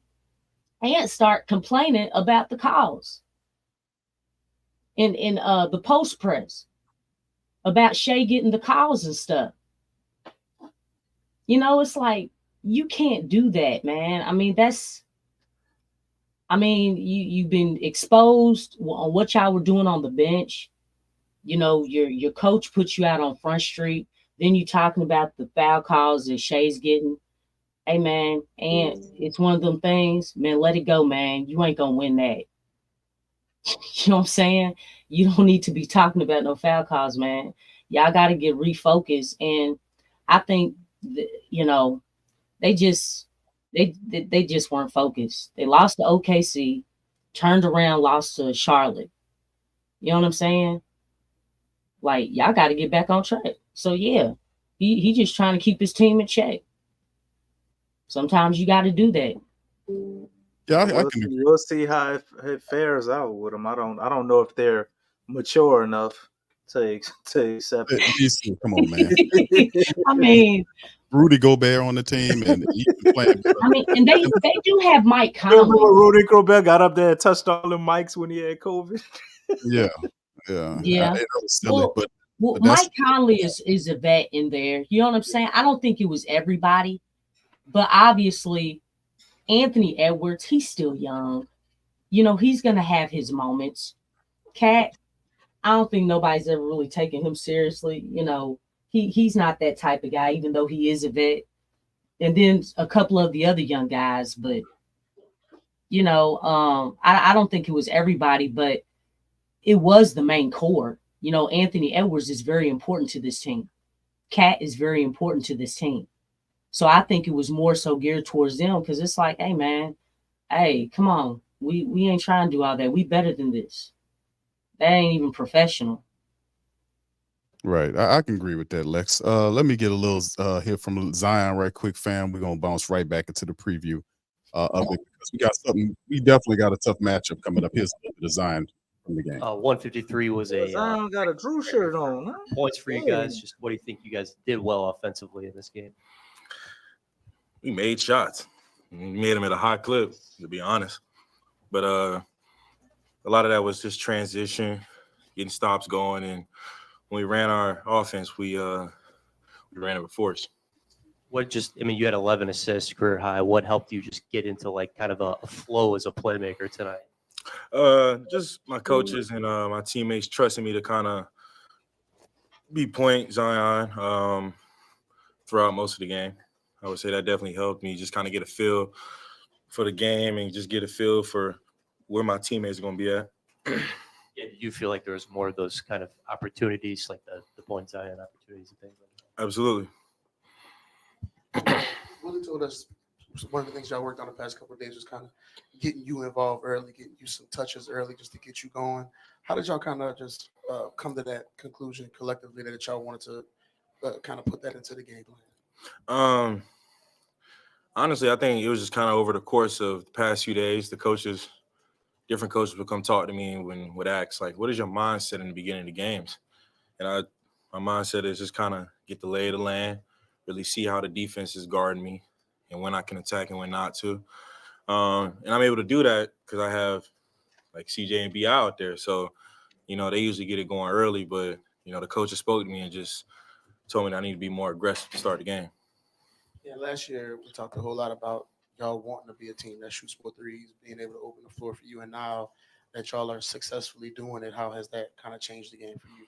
[SPEAKER 13] start complaining about the calls in the post press about Shea getting the calls and stuff. You know, it's like, you can't do that, man. I mean, you've been exposed on what y'all were doing on the bench. You know, your coach put you out on Front Street. Then you talking about the foul calls that Shea's getting. Hey, man, and it's one of them things, man, let it go, man. You ain't going to win that. You know what I'm saying? You don't need to be talking about no foul calls, man. Y'all got to get refocused. And I think, you know, they just weren't focused. They lost to OKC, turned around, lost to Charlotte. You know what I'm saying? Like, y'all got to get back on track. So yeah, he just trying to keep his team in check. Sometimes you got to do that.
[SPEAKER 11] Yeah,
[SPEAKER 12] we'll see how it fares out with them. I don't know if they're mature enough to accept it.
[SPEAKER 11] Come on, man.
[SPEAKER 13] I mean,
[SPEAKER 11] Rudy Gobert on the team, and he's playing.
[SPEAKER 13] I mean, and they do have Mike
[SPEAKER 12] Remember
[SPEAKER 13] Conley.
[SPEAKER 12] when Rudy Gobert got up there and touched all the mics when he had COVID?
[SPEAKER 11] Yeah.
[SPEAKER 13] Yeah.
[SPEAKER 11] But
[SPEAKER 13] Mike Conley is a vet in there. You know what I'm saying? I don't think it was everybody, but obviously Anthony Edwards, he's still young. You know, he's gonna have his moments. Cat, I don't think nobody's ever really taken him seriously. You know, he's not that type of guy, even though he is a vet. And then a couple of the other young guys, but you know, I don't think it was everybody, but it was the main core. You know, Anthony Edwards is very important to this team. Cat is very important to this team. So I think it was more so geared towards them, because it's like, hey man, hey, come on. We ain't trying to do all that. We better than this. That ain't even professional.
[SPEAKER 11] Right. I can agree with that, Lex. Let me get a little here from Zion right quick, fam. We're gonna bounce right back into the preview of it, because we definitely got a tough matchup coming up. Here's a little bit of Zion from the game.
[SPEAKER 4] 153 was a
[SPEAKER 12] Zion got a Drew shirt on. Huh?
[SPEAKER 4] points for you guys. Just what do you think you guys did well offensively in this game?
[SPEAKER 3] We made shots. We made them at a high clip, to be honest. But a lot of that was just transition, getting stops going, and when we ran our offense, we ran it with force.
[SPEAKER 4] You had 11 assists, career high. What helped you just get into like kind of a flow as a playmaker tonight?
[SPEAKER 3] Just my coaches and my teammates trusting me to kind of be point Zion throughout most of the game. I would say that definitely helped me just kind of get a feel for the game and just get a feel for where my teammates are going to be at.
[SPEAKER 4] Yeah, did you feel like there was more of those kind of opportunities, like the point Zion opportunities and things like that?
[SPEAKER 3] Absolutely.
[SPEAKER 6] Willie told us one of the things y'all worked on the past couple of days was kind of getting you involved early, getting you some touches early just to get you going. How did y'all kind of just come to that conclusion collectively that y'all wanted to kind of put that into the game plan?
[SPEAKER 3] Honestly, I think it was just kind of over the course of the past few days, different coaches would come talk to me and would ask, like, what is your mindset in the beginning of the games? And my mindset is just kind of get the lay of the land, really see how the defense is guarding me and when I can attack and when not to. And I'm able to do that because I have, like, CJ and B out there. So, you know, they usually get it going early, but, you know, the coaches spoke to me and just told me that I need to be more aggressive to start the game.
[SPEAKER 6] Yeah, last year we talked a whole lot about y'all wanting to be a team that shoots more threes, being able to open the floor for you. And now that y'all are successfully doing it, how has that kind of changed the game for you?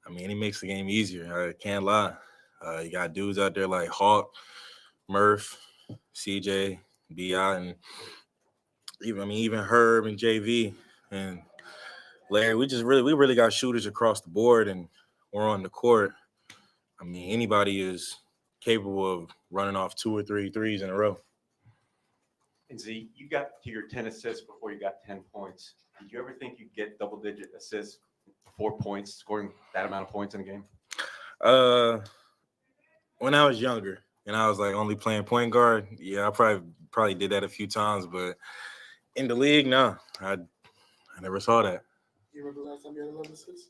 [SPEAKER 3] I mean, it makes the game easier. I can't lie. You got dudes out there like Hawk, Murph, CJ, B.I., and even Herb and JV and Larry. We really got shooters across the board, and we're on the court. I mean, anybody is capable of running off 2 or 3 threes in a row.
[SPEAKER 9] And Z, you got to your 10 assists before you got 10 points. Did you ever think you'd get double-digit assists, 4 points, scoring that amount of points in a game?
[SPEAKER 14] when I was younger and I was like only playing point guard, yeah, I probably did that a few times, but in the league, no, I never saw that.
[SPEAKER 6] You remember the last time you had 11 assists?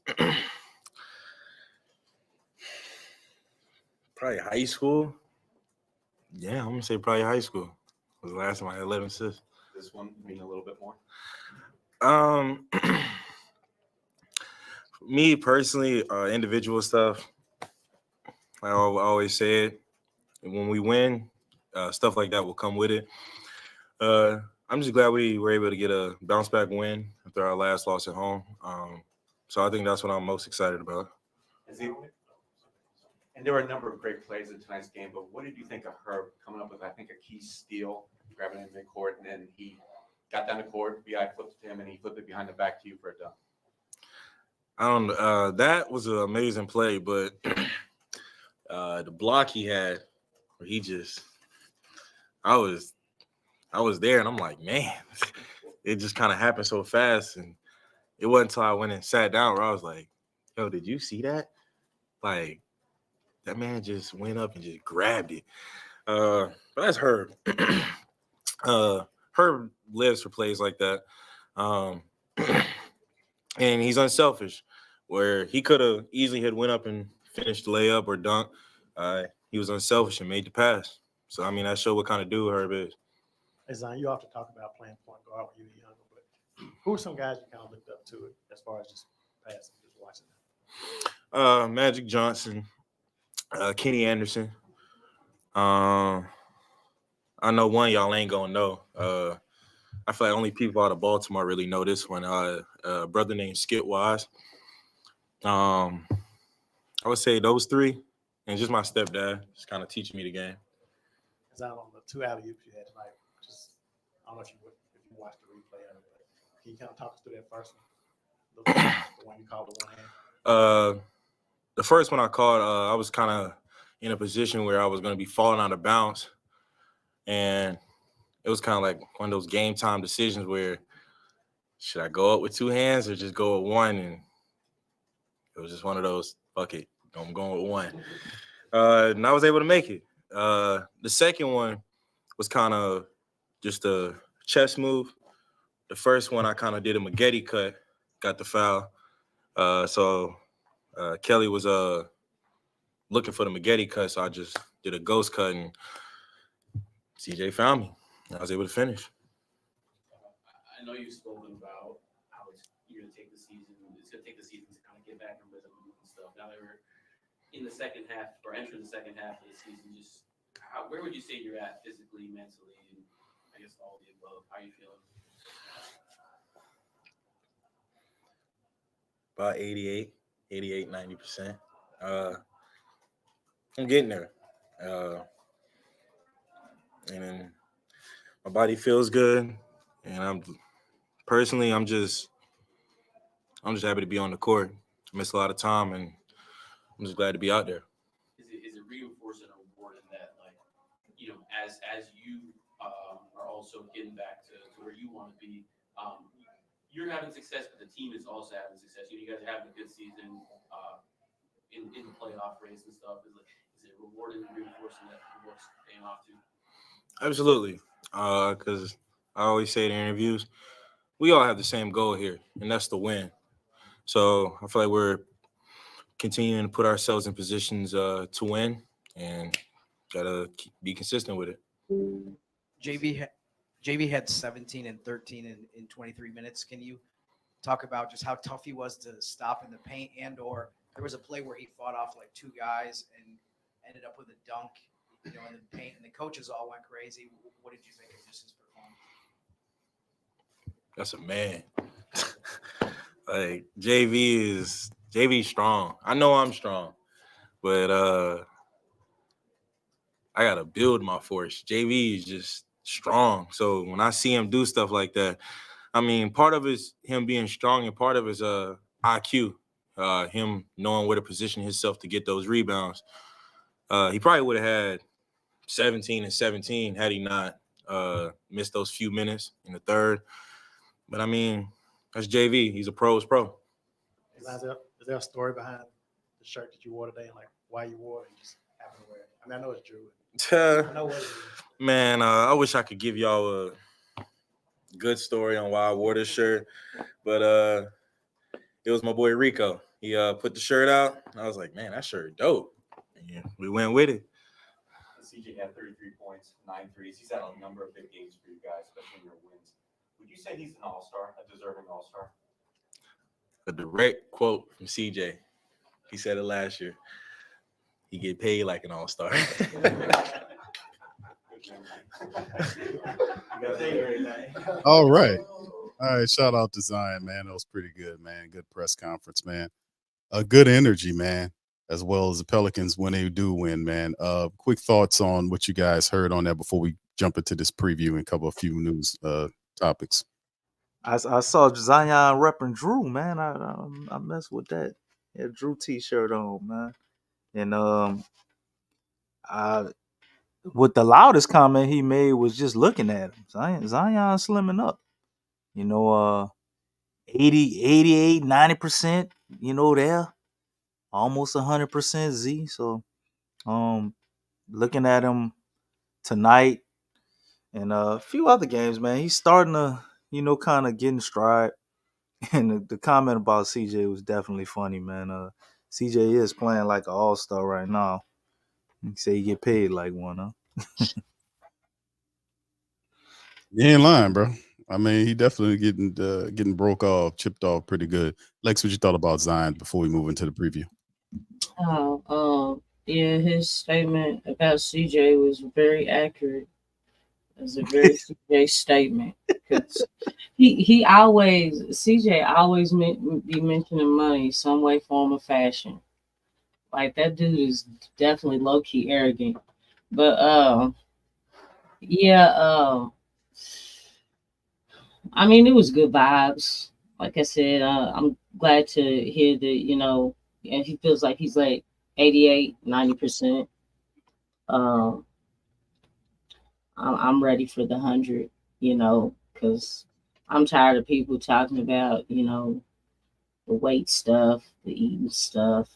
[SPEAKER 14] Probably high school. Yeah, I'm gonna say probably high school was the last time I had 11 assists.
[SPEAKER 9] This one mean a little bit more.
[SPEAKER 14] Me personally, individual stuff. I always say it. When we win, stuff like that will come with it. I'm just glad we were able to get a bounce back win after our last loss at home. So I think that's what I'm most excited about.
[SPEAKER 9] And there were a number of great plays in tonight's game, but what did you think of Herb coming up with, I think, a key steal, grabbing it in midcourt, and then he got down the court, BI flipped it to him, and he flipped it behind the back to you for a dunk?
[SPEAKER 14] That was an amazing play, but the block he had, where he just, I was there, and I'm like, man, it just kind of happened so fast, and it wasn't until I went and sat down where I was like, yo, did you see that? Like, that man just went up and just grabbed it. But that's Herb. Herb lives for plays like that. And he's unselfish, where he could have easily had went up and finished the layup or dunk. He was unselfish and made the pass. So, I mean, that showed what kind of dude Herb is.
[SPEAKER 5] Hey, Zion, you often talk about playing point guard when you were younger, but who are some guys you kind of looked up to it as far as just passing, just watching them?
[SPEAKER 14] Magic Johnson, Kenny Anderson. I know one y'all ain't gonna know. I feel like only people out of Baltimore really know this one. A brother named Skip Wise. I would say those three, and just my stepdad, just kind of teaching me the game.
[SPEAKER 5] Because I don't know, the two alley-oops you had tonight, just I don't know if you watched the replay of it, but can you kind of talk us through that first one? The one you called with one hand?
[SPEAKER 14] The first one I called, I was kind of in a position where I was going to be falling out of bounds, and it was kind of like one of those game time decisions where should I go up with two hands or just go with one? And it was just one of those, fuck it, I'm going with one. And I was able to make it. The second one was kind of just a chest move. The first one I kind of did a Maggette cut, got the foul. So Kelly was looking for the Maggette cut, so I just did a ghost cut, and CJ found me. I was able to finish.
[SPEAKER 8] I know you've spoken about how you're going to take the season. It's going to take the season to kind of get back in rhythm and stuff. Now that we're in the second half or entering the second half of the season, just where would you say you're at physically, mentally, and I guess all of the above? How are you feeling?
[SPEAKER 14] About 88, 90%. I'm getting there. And then my body feels good. And I'm just happy to be on the court. I miss a lot of time, and I'm just glad to be out there.
[SPEAKER 8] Is it reinforcing or rewarding that, like, you know, as you are also getting back to where you want to be, you're having success, but the team is also having success. You guys are having a good season in the playoff race and stuff. Is it rewarding and reinforcing that the work's paying off too?
[SPEAKER 14] Absolutely. Because I always say in interviews, we all have the same goal here, and that's to win. So I feel like we're continuing to put ourselves in positions to win, and gotta be consistent with it.
[SPEAKER 15] JV had 17 and 13 in 23 minutes. Can you talk about just how tough he was to stop in the paint, and or there was a play where he fought off like two guys and ended up with a dunk, you know, in the paint, and the coaches all went crazy. What did you think of just his performance?
[SPEAKER 14] That's a man. Like JV's strong. I know I'm strong, but I gotta build my force. JV is just strong. So when I see him do stuff like that, I mean, part of it is him being strong, and part of it is IQ, him knowing where to position himself to get those rebounds. He probably would have had 17 and 17 had he not missed those few minutes in the third. But I mean, that's JV. He's a pro's pro.
[SPEAKER 5] Is there a story behind the shirt that you wore today, and like why you wore it? And just happened to wear it? I
[SPEAKER 6] I mean, I know it's Drew. I know what it is.
[SPEAKER 14] Man, I wish I could give y'all a good story on why I wore this shirt, but it was my boy Rico. He put the shirt out. I was like, man, that shirt dope. Yeah, we went with it.
[SPEAKER 9] CJ had 33 points, 9 threes. He's had a number of big games for you guys, especially in your wins. Would you say he's an all-star, a deserving all-star?
[SPEAKER 14] A direct quote from CJ. He said it last year. He get paid like an all-star.
[SPEAKER 11] All right. All right. Shout out to Zion, man. That was pretty good, man. Good press conference, man. Good energy, man, as well as the Pelicans when they do win, man. Quick thoughts on what you guys heard on that before we jump into this preview and cover a few news topics.
[SPEAKER 12] I saw Zion repping Drew, man. I messed with that. Yeah, Drew T-shirt on, man. And what the loudest comment he made was just looking at him. Zion slimming up. 80, 88, 90%, there. Almost 100% Z. So looking at him tonight and a few other games, man, he's starting to, kind of get in stride. And the comment about CJ was definitely funny, man. CJ is playing like an all-star right now. He say he get paid like one, huh?
[SPEAKER 11] You ain't lying, bro. I mean, he definitely getting broke off, chipped off pretty good. Lex, what you thought about Zion before we move into the preview?
[SPEAKER 13] Yeah, his statement about CJ was very accurate. It was a very CJ statement because CJ always be mentioning money some way, form, or fashion. Like that dude is definitely low key arrogant. But I mean, it was good vibes. Like I said, I'm glad to hear that, and he feels like he's like 88, 90%. I'm ready for the 100, because I'm tired of people talking about, the weight stuff, the eating stuff,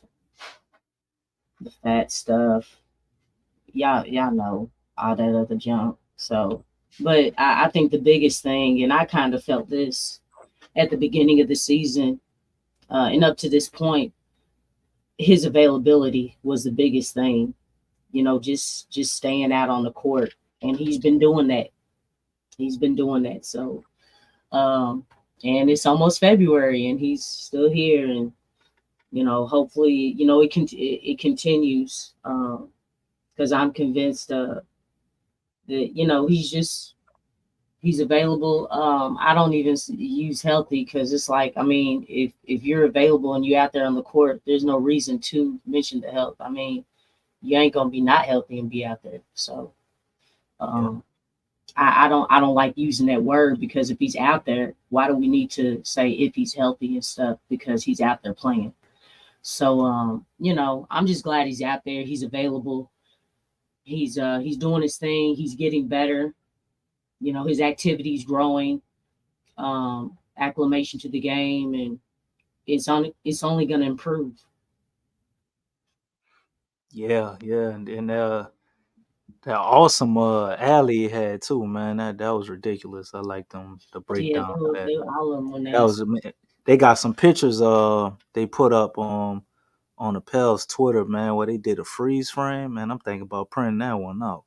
[SPEAKER 13] the fat stuff. Y'all know all that other junk. So, but I think the biggest thing, and I kind of felt this at the beginning of the season, and up to this point, his availability was the biggest thing. Just staying out on the court, and he's been doing that. So, and it's almost February, and he's still here, and hopefully, it continues. Because I'm convinced that he's available. I don't even use healthy because it's like, I mean, if you're available and you're out there on the court, there's no reason to mention the health. I mean, you ain't gonna be not healthy and be out there. So I don't like using that word because if he's out there, why do we need to say if he's healthy and stuff? Because he's out there playing. So I'm just glad he's out there. He's available. He's doing his thing. He's getting better. His activity's growing. Acclimation to the game, and it's only going to improve.
[SPEAKER 12] Yeah, and that awesome alley he had too, man. That was ridiculous. I like them the breakdown. They got some pictures they put up on the Pels Twitter, man, where they did a freeze frame, man. I'm thinking about printing that one out.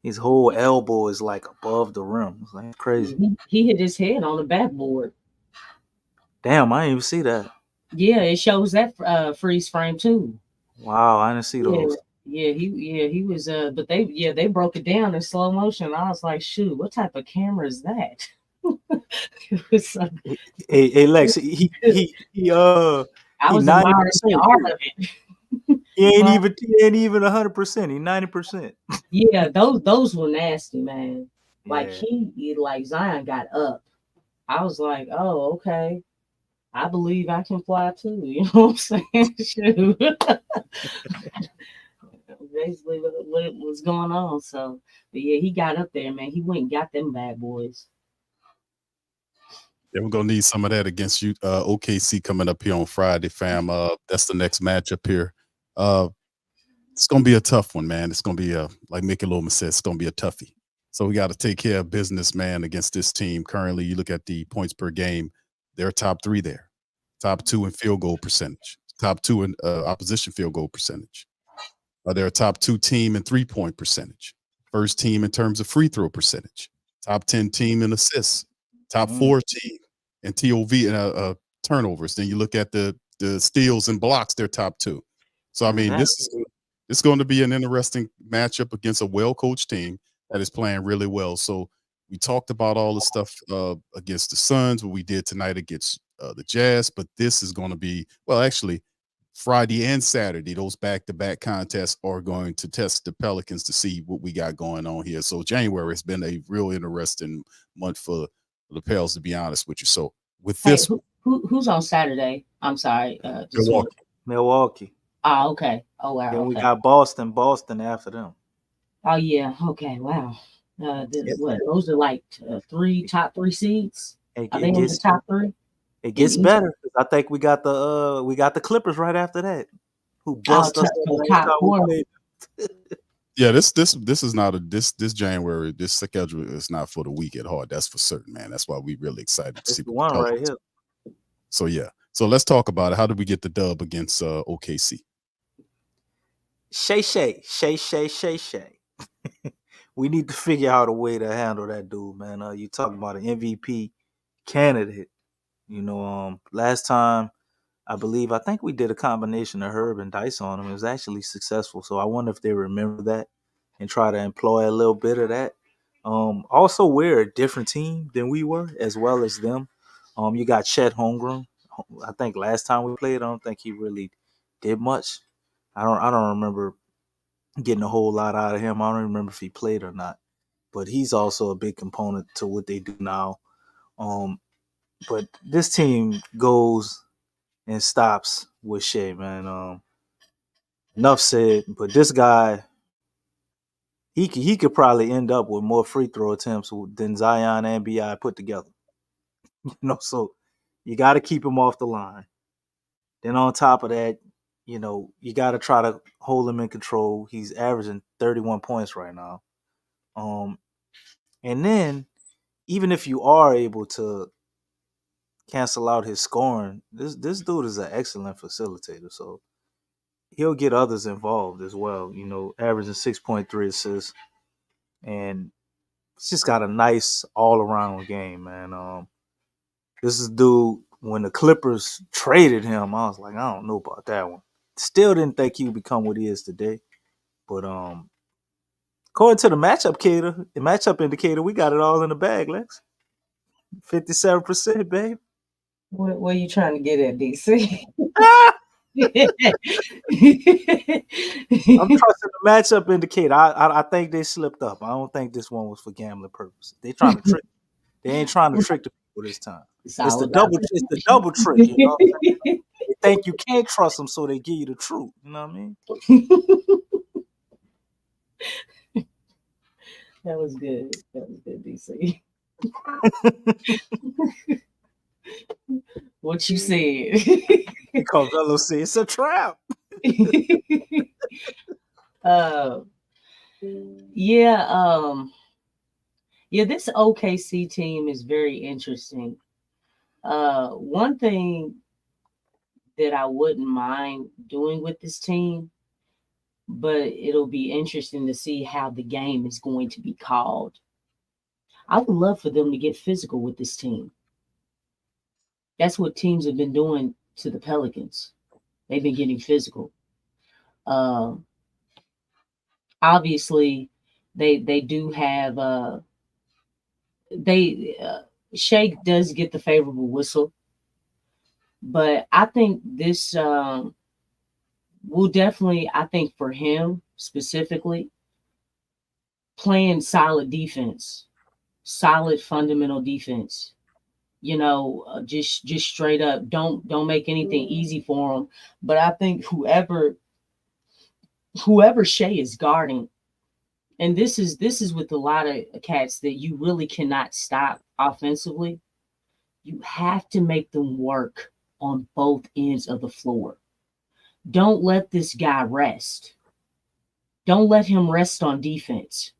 [SPEAKER 12] His whole elbow is like above the rim. It's like crazy.
[SPEAKER 13] He hit his head on the backboard.
[SPEAKER 12] Damn, I didn't even see that.
[SPEAKER 13] Yeah, it shows that freeze frame too.
[SPEAKER 12] Wow, I didn't see those.
[SPEAKER 13] Yeah, he was but they broke it down in slow motion. I was like, shoot, what type of camera is that? It was like,
[SPEAKER 12] hey Lex, he
[SPEAKER 13] I was admiring the art of it.
[SPEAKER 12] He ain't even 100%. He's 90%.
[SPEAKER 13] Yeah, those were nasty, man. Like like Zion got up. I was like, oh, okay. I believe I can fly too. You know what I'm saying? Shoot. Basically what was going on. So, but yeah, he got up there, man. He went and got them bad boys.
[SPEAKER 11] Yeah, we're gonna need some of that against you. OKC coming up here on Friday, fam. That's the next matchup here. It's gonna be a tough one, man. It's gonna be like Mickey Loma said, it's gonna be a toughie. So we got to take care of business, man, against this team. Currently, you look at the points per game, they're top 3 there, top 2 in field goal percentage, top 2 in opposition field goal percentage. They're a top 2 team in 3-point percentage, first team in terms of free throw percentage, top 10 team in assists, top 4 team in TOV and turnovers. Then you look at the steals and blocks, they're top 2. So I mean, it's going to be an interesting matchup against a well-coached team that is playing really well. So we talked about all the stuff against the Suns, what we did tonight against the Jazz, but this is going to be, well, actually, Friday and Saturday, those back-to-back contests are going to test the Pelicans to see what we got going on here. So January has been a real interesting month for the Pels, to be honest with you. So with this,
[SPEAKER 13] who's on Saturday? I'm sorry,
[SPEAKER 12] Milwaukee.
[SPEAKER 13] Oh, okay. Oh, wow.
[SPEAKER 12] Then we
[SPEAKER 13] Okay.
[SPEAKER 12] got Boston after them.
[SPEAKER 13] Oh, yeah. Okay. Wow. What? Those are like top three seeds. Are they in the top 3?
[SPEAKER 12] It gets better. I think we got the Clippers right after that, who bust us the last time we played.
[SPEAKER 11] Yeah, this is not this January. This schedule is not for the weak at heart. That's for certain, man. That's why we really excited to see
[SPEAKER 12] the one right here.
[SPEAKER 11] So yeah, so let's talk about it. How did we get the dub against OKC?
[SPEAKER 12] Shay. We need to figure out a way to handle that dude, man. You talking about an MVP candidate? You know, last time I think we did a combination of Herb and Dice on him. It was actually successful. So I wonder if they remember that and try to employ a little bit of that. Also, we're a different team than we were, as well as them. You got Chet Holmgren. I think last time we played, I don't think he really did much. I don't remember getting a whole lot out of him. I don't remember if he played or not. But he's also a big component to what they do now. But this team goes and stops with Shea, man. Enough said. But this guy, he could probably end up with more free throw attempts than Zion and BI put together. So you got to keep him off the line. Then on top of that, you got to try to hold him in control. He's averaging 31 points right now. And then even if you are able to cancel out his scoring, this dude is an excellent facilitator. So he'll get others involved as well, averaging 6.3 assists. And it's just got a nice all-around game, man. This is dude, when the Clippers traded him, I was like, I don't know about that one. Still didn't think he would become what he is today. But according to the matchup indicator, we got it all in the bag, Lex. 57%, babe.
[SPEAKER 13] Where you trying to get at, DC?
[SPEAKER 12] I'm trusting the matchup indicator. I think they slipped up. I don't think this one was for gambling purposes. They trying to trick. They ain't trying to trick the people this time. It's the double trick. You know what I'm saying? They think you can't trust them, so they give you the truth. You know what I mean?
[SPEAKER 13] That was good. That was good, DC. What you said?
[SPEAKER 12] Carvello said it's a trap.
[SPEAKER 13] Yeah, this OKC team is very interesting. One thing that I wouldn't mind doing with this team, but it'll be interesting to see how the game is going to be called. I would love for them to get physical with this team. That's what teams have been doing to the Pelicans. They've been getting physical. Obviously, they do have Shea does get the favorable whistle, but I think this will definitely, I think for him specifically, playing solid defense, solid fundamental defense. Just straight up, don't make anything easy for him. But I think whoever Shea is guarding, and this is with a lot of cats that you really cannot stop offensively. You have to make them work on both ends of the floor. Don't let this guy rest. Don't let him rest on defense.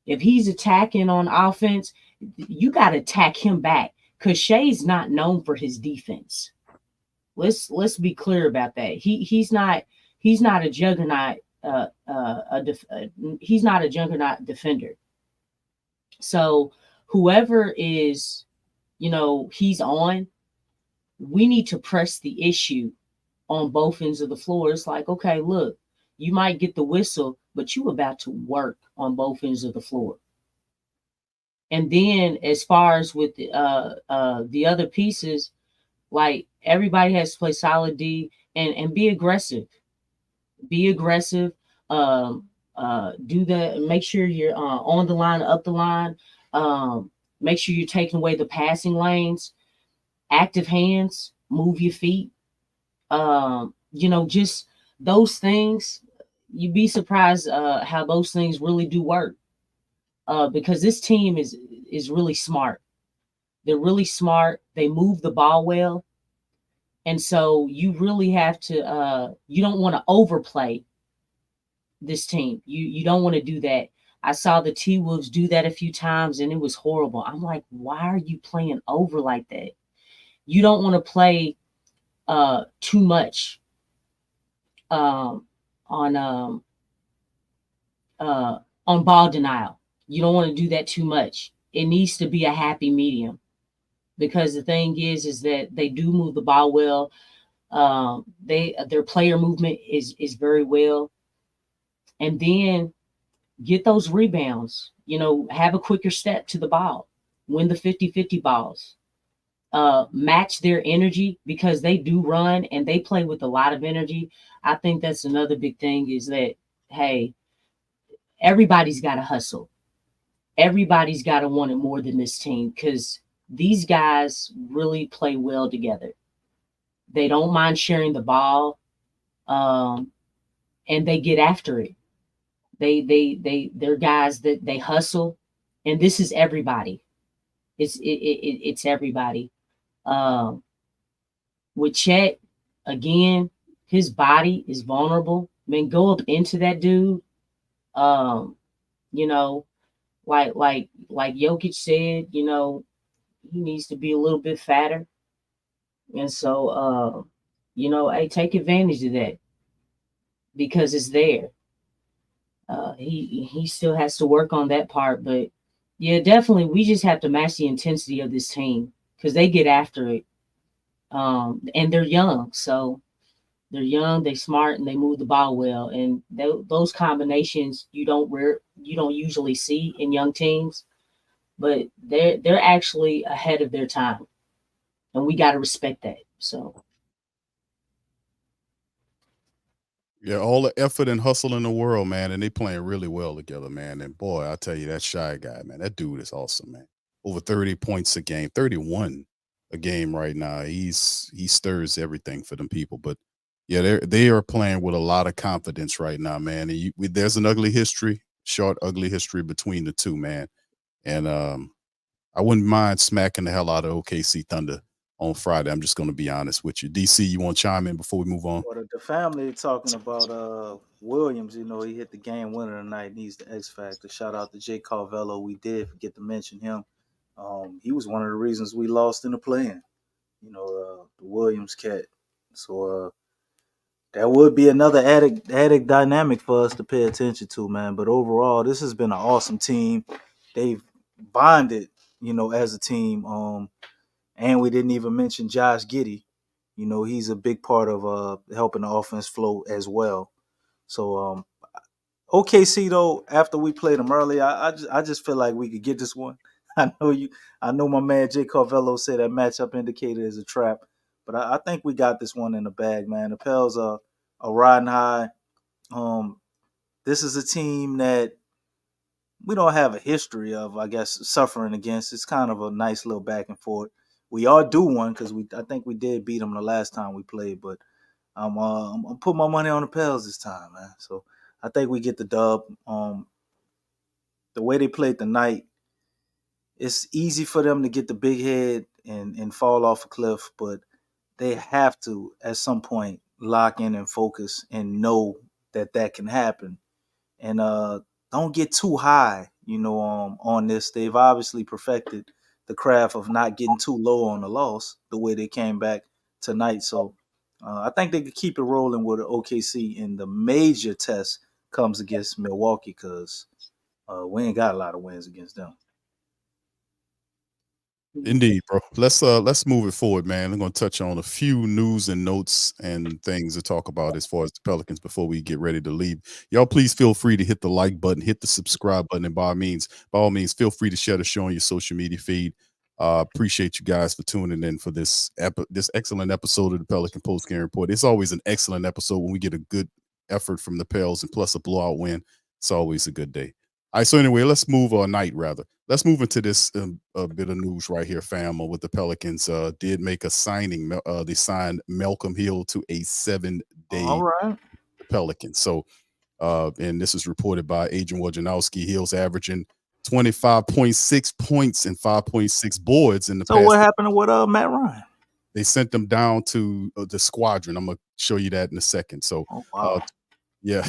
[SPEAKER 13] If he's attacking on offense, you got to attack him back because Shea's not known for his defense. Let's be clear about that. He's not a juggernaut. He's not a juggernaut defender. So whoever is, he's on, we need to press the issue on both ends of the floor. It's like, okay, look, you might get the whistle, but you about to work on both ends of the floor. And then as far as with the other pieces, like everybody has to play solid D and be aggressive. Be aggressive. Do that. Make sure you're on the line, up the line. Make sure you're taking away the passing lanes. Active hands. Move your feet. Just those things. You'd be surprised how those things really do work. Because this team is really smart. They're really smart. They move the ball well. And so you really have to you don't want to overplay this team. You don't want to do that. I saw the T-Wolves do that a few times and it was horrible. I'm like, why are you playing over like that? You don't want to play too much on ball denial. You don't want to do that too much. It needs to be a happy medium because the thing is that they do move the ball well. Their player movement is very well. And then get those rebounds, have a quicker step to the ball, win the 50-50 balls, match their energy because they do run and they play with a lot of energy. I think that's another big thing is that, hey, everybody's got to hustle. Everybody's got to want it more than this team because these guys really play well together. They don't mind sharing the ball, and they get after it. They're guys that they hustle, and this is everybody. It's everybody. With Chet, again, his body is vulnerable. I mean, go up into that dude. Like Jokic said, he needs to be a little bit fatter. And so, hey, take advantage of that because it's there. He still has to work on that part, but yeah, definitely we just have to match the intensity of this team because they get after it. And they're young, so they're young, they smart, and they move the ball well. And those combinations you don't usually see in young teams, but they're actually ahead of their time, and we got to respect that. So.
[SPEAKER 11] Yeah, all the effort and hustle in the world, man, and they playing really well together, man. And boy, I tell you, that Shy guy, man, that dude is awesome, man. Over 30 points a game, 31 a game right now. He stirs everything for them people. But yeah, they are playing with a lot of confidence right now, man. And there's an ugly history between the two, man. And I wouldn't mind smacking the hell out of OKC Thunder on Friday. I'm just going to be honest with you. DC, you want to chime in before we move on?
[SPEAKER 12] Well, the family talking about Williams, he hit the game winner tonight. He's the X factor. Shout out to Jay Carvello. We did forget to mention him. He was one of the reasons we lost in the play-in. The Williams cat. So that would be another added dynamic for us to pay attention to, man. But overall, this has been an awesome team. They've bonded, as a team. And we didn't even mention Josh Giddey. He's a big part of helping the offense flow as well. So OKC though, after we played them early, I just feel like we could get this one. I know my man Jay Carvello said that matchup indicator is a trap, but I think we got this one in the bag, man. The Pels are riding high. This is a team that we don't have a history of, I guess, suffering against. It's kind of a nice little back and forth. We are due one because I think we did beat them the last time we played, but I'm putting my money on the Pels this time, man. So I think we get the dub. The way they played tonight, it's easy for them to get the big head and fall off a cliff, but they have to at some point lock in and focus and know that can happen. And don't get too high, on this. They've obviously perfected the craft of not getting too low on the loss the way they came back tonight. So I think they could keep it rolling with OKC, and the major test comes against Milwaukee because we ain't got a lot of wins against them.
[SPEAKER 11] Indeed, bro. Let's move it forward, man. I'm gonna touch on a few news and notes and things to talk about as far as the Pelicans before we get ready to leave. Y'all, please feel free to hit the like button, hit the subscribe button, and by all means, feel free to share the show on your social media feed. Appreciate you guys for tuning in for this excellent episode of the Pelican Postgame Report. It's always an excellent episode when we get a good effort from the Pels and plus a blowout win. It's always a good day. All right, so anyway, let's move Let's move into this bit of news right here, fam. With the Pelicans, did make a signing. They signed Malcolm Hill to a 7-day
[SPEAKER 12] All right.
[SPEAKER 11] Pelicans. So, and this is reported by Adrian Wojnarowski. Hill's averaging 25.6 points and 5.6 boards in the past.
[SPEAKER 12] So what happened with Matt Ryan?
[SPEAKER 11] They sent them down to the squadron. I'm gonna show you that in a second. So, yeah,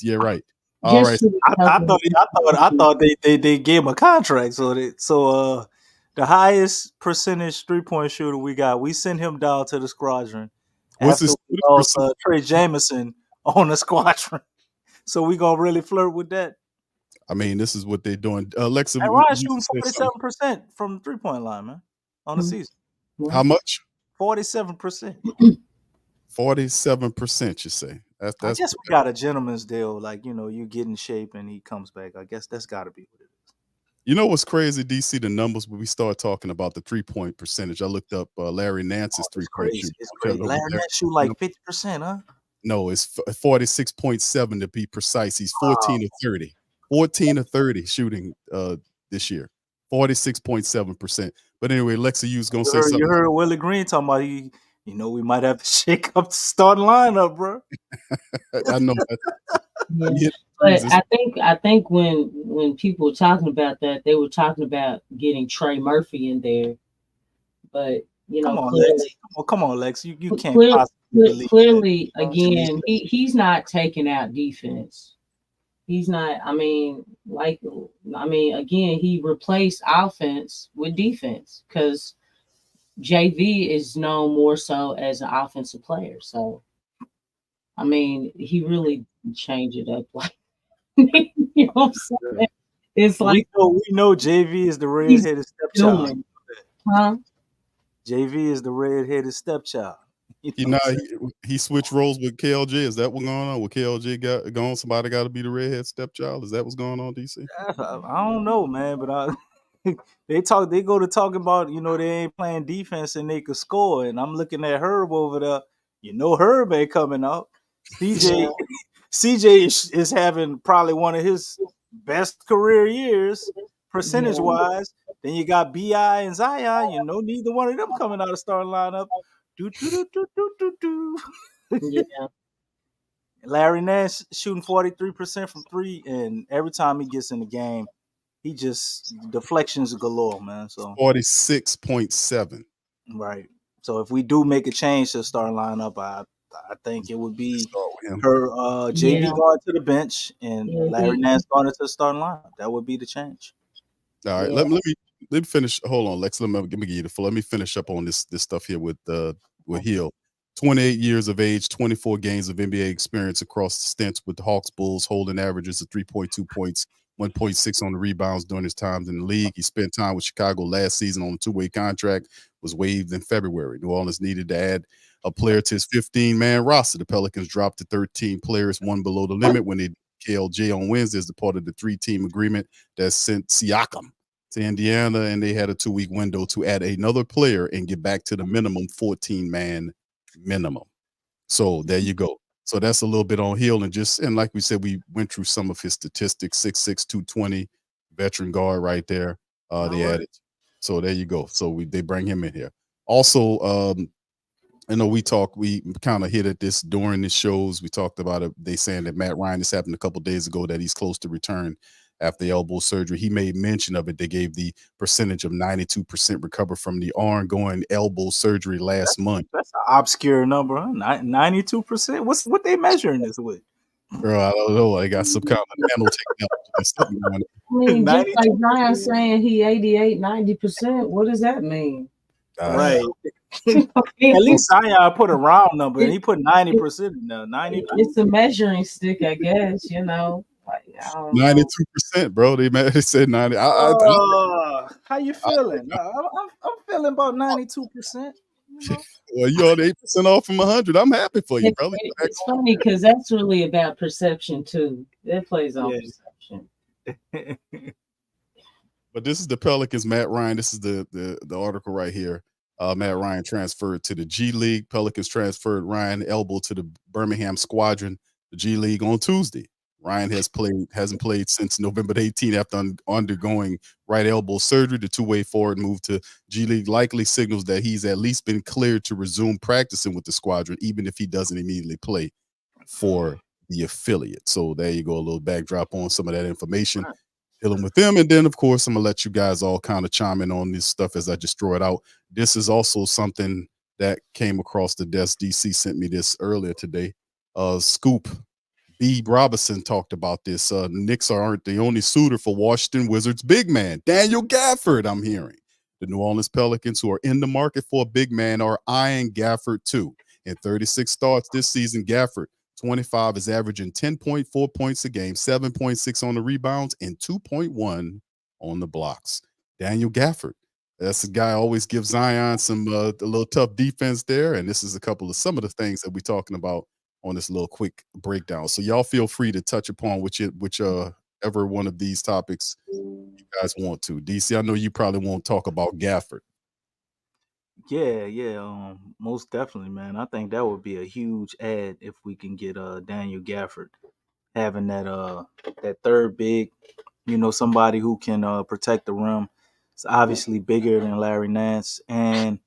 [SPEAKER 11] yeah, right. All right.
[SPEAKER 12] I thought they gave him a contract. So the highest percentage 3-point shooter we sent him down to the squadron.
[SPEAKER 11] What's
[SPEAKER 12] after we lost Trey Jameson on the squadron. So we gonna really flirt with that.
[SPEAKER 11] I mean, this is what they're doing. Lexxah,
[SPEAKER 12] and Ryan shooting 47% from the 3-point line, man, on the season.
[SPEAKER 11] How much?
[SPEAKER 12] 47%.
[SPEAKER 11] 47%, you say? That's
[SPEAKER 12] I guess we got a gentleman's deal. Like, you get in shape and he comes back. I guess that's got to be what it is.
[SPEAKER 11] You know what's crazy, DC? The numbers when we start talking about the 3-point percentage. I looked up Larry Nance's 3-point shooting.
[SPEAKER 12] It's crazy. Larry Nance shoot like 50%, huh?
[SPEAKER 11] No, it's 46.7 to be precise. He's 14 or 30. 14 or 30 shooting this year. 46.7%. But anyway, Lexxah, you was gonna say something.
[SPEAKER 12] You heard Willie Green talking about we might have to shake up the starting lineup, bro.
[SPEAKER 11] I know.
[SPEAKER 13] Yeah. But I think when people were talking about that, they were talking about getting Trey Murphy in there. But
[SPEAKER 12] come on, Lex. You can't possibly
[SPEAKER 13] clearly again, he's not taking out defense. He's not. Again, he replaced offense with defense because JV is known more so as an offensive player. So, he really changed it up. Like, you know what I'm saying? It's like
[SPEAKER 12] we know JV is the red-headed stepchild.
[SPEAKER 13] Huh?
[SPEAKER 12] JV is the red-headed stepchild.
[SPEAKER 11] He switched roles with KLJ. Is that what's going on? With KLJ got gone, somebody got to be the redhead stepchild. Is that what's going on, DC?
[SPEAKER 12] I don't know, man, but they go to talking about they ain't playing defense and they could score, and I'm looking at Herb over there. Herb ain't coming out. CJ is having probably one of his best career years percentage wise. Then you got BI and Zion. Neither one of them coming out of starting lineup.
[SPEAKER 13] Yeah.
[SPEAKER 12] Larry Nance shooting 43% from 3, and every time he gets in the game, he just deflections galore, man. So
[SPEAKER 11] 46.7.
[SPEAKER 12] Right. So if we do make a change to the starting lineup, I think it would be her JV going to the bench and Larry Nance going into the starting lineup. That would be the change.
[SPEAKER 11] All right. Let me finish. Hold on, Lex. Let me give you the floor. Let me finish up on this stuff here with Hill. 28 years of age, 24 games of NBA experience across the stints with the Hawks, Bulls, holding averages of 3.2 points, 1.6 on the rebounds during his time in the league. He spent time with Chicago last season on a 2-way contract, was waived in February. New Orleans needed to add a player to his 15-man roster. The Pelicans dropped to 13 players, one below the limit when they KLJ on Wednesday as a part of the 3-team agreement that sent Siakam to Indiana, and they had a 2-week window to add another player and get back to the minimum 14-man minimum. So there you go. So that's a little bit on Hill, and like we said, we went through some of his statistics. 6'6", 220, veteran guard right there. They added. So there you go. So they bring him in here. Also, we kind of hit at this during the shows. We talked about it. They saying that Matt Ryan, this happened a couple of days ago, that he's close to return after the elbow surgery. He made mention of it. They gave the percentage of 92% recover from the ongoing elbow surgery last month.
[SPEAKER 12] That's an obscure number, huh? 92%. What they measuring this with?
[SPEAKER 11] Bro, I don't know. I got some kind of nanotechnology or something going on.
[SPEAKER 13] I mean, just like
[SPEAKER 12] 92%.
[SPEAKER 13] Brian saying he 88, 90%, what does that mean?
[SPEAKER 12] Right.
[SPEAKER 13] I mean,
[SPEAKER 12] At least Zion put a round number, and he put 90% in there. 92.
[SPEAKER 13] it's a measuring stick, I guess, you know. Like, I don't know.
[SPEAKER 11] 92%, bro. They said 90.
[SPEAKER 12] How you feeling? I'm feeling about 92%.
[SPEAKER 11] Well, you on 8% off from 100. I'm happy for you, brother.
[SPEAKER 13] It's funny because that's really about perception too. That plays on perception.
[SPEAKER 11] But this is the Pelicans, Matt Ryan. This is the article right here. Matt Ryan transferred to the G League. Pelicans transferred Ryan Elbow to the Birmingham Squadron, the G League, on Tuesday. Ryan hasn't played since November 18th after undergoing right elbow surgery. The two-way forward move to G League likely signals that he's at least been cleared to resume practicing with the squadron, even if he doesn't immediately play for the affiliate. So there you go, a little backdrop on some of that information dealing with them. And then, of course, I'm going to let you guys all kind of chime in on this stuff as I just throw it out. This is also something that came across the desk. DC sent me this earlier today. Scoop B. Robinson talked about this. Knicks aren't the only suitor for Washington Wizards big man, Daniel Gafford, I'm hearing. The New Orleans Pelicans, who are in the market for a big man, are eyeing Gafford too. In 36 starts this season, Gafford, 25, is averaging 10.4 points a game, 7.6 on the rebounds, and 2.1 on the blocks. Daniel Gafford, that's a guy always gives Zion some a little tough defense there, and this is some of the things that we're talking about on this little quick breakdown. So y'all feel free to touch upon whichever one of these topics you guys want to. DC, I know you probably won't talk about Gafford.
[SPEAKER 12] Yeah, most definitely, man. I think that would be a huge add if we can get Daniel Gafford, having that third big, somebody who can protect the rim. It's obviously bigger than Larry Nance, and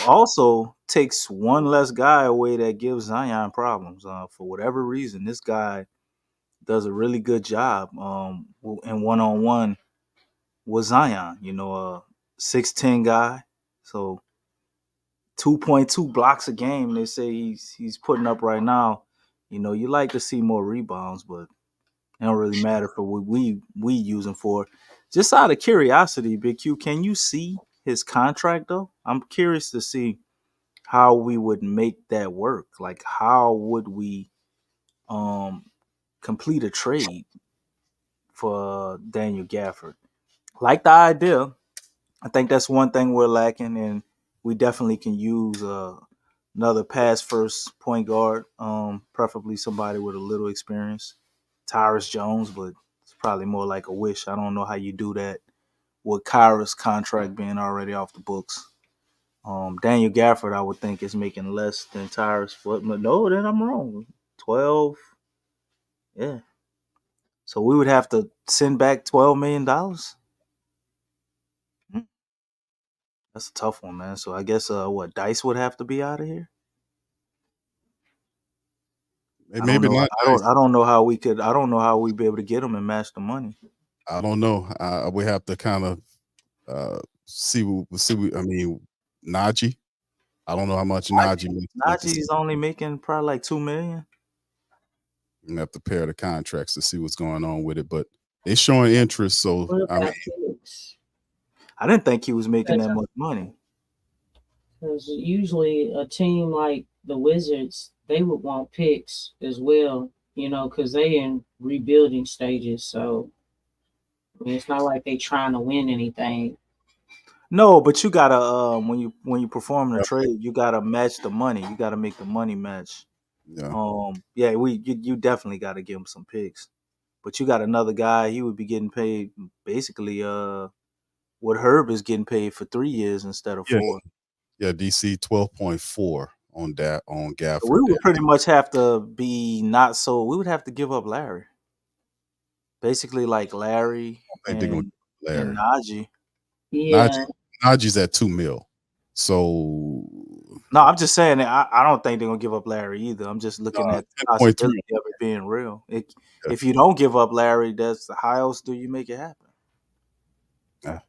[SPEAKER 12] also takes one less guy away that gives Zion problems. For whatever reason, this guy does a really good job in one-on-one with Zion. 6'10" guy, so 2.2 blocks a game. They say he's putting up right now. You like to see more rebounds, but it don't really matter for what we use him for. Just out of curiosity, Big Q, can you see his contract though? I'm curious to see how we would make that work. Like, how would we complete a trade for Daniel Gafford? Like the idea. I think that's one thing we're lacking, and we definitely can use another pass first point guard, preferably somebody with a little experience. Tyrus Jones, but it's probably more like a wish. I don't know how you do that with Kyra's contract being already off the books. Daniel Gafford, I would think, is making less than Tyrus, but no, then I'm wrong. 12, yeah. So we would have to send back $12 million. That's a tough one, man. So I guess Dice would have to be out of here.
[SPEAKER 11] Maybe not.
[SPEAKER 12] I don't know how we could. I don't know how we'd be able to get him and match the money.
[SPEAKER 11] I don't know. We have to kind of see. I mean, Najee. I don't know how much Najee makes.
[SPEAKER 12] Najee's only making probably like $2 million.
[SPEAKER 11] You have to pair the contracts to see what's going on with it, but they're showing interest. So
[SPEAKER 12] I didn't think he was making that much money.
[SPEAKER 13] Because usually a team like the Wizards, they would want picks as well, because they in rebuilding stages. So I mean, it's not like they trying to win anything.
[SPEAKER 12] No, but you gotta when you perform the trade, you gotta match the money. You gotta make the money match.
[SPEAKER 11] Yeah.
[SPEAKER 12] You definitely gotta give him some picks. But you got another guy, he would be getting paid basically what Herb is getting paid for 3 years instead of 4.
[SPEAKER 11] Yeah, DC 12.4 on Gafford.
[SPEAKER 12] So we would pretty much have to be we would have to give up Larry. Basically like Larry and Najee.
[SPEAKER 13] Yeah.
[SPEAKER 11] Najee's at $2 million. So
[SPEAKER 12] no, I'm just saying that I don't think they're gonna give up Larry either. I'm just looking at the possibility of it being real. If you don't give up Larry, how else do you make it happen?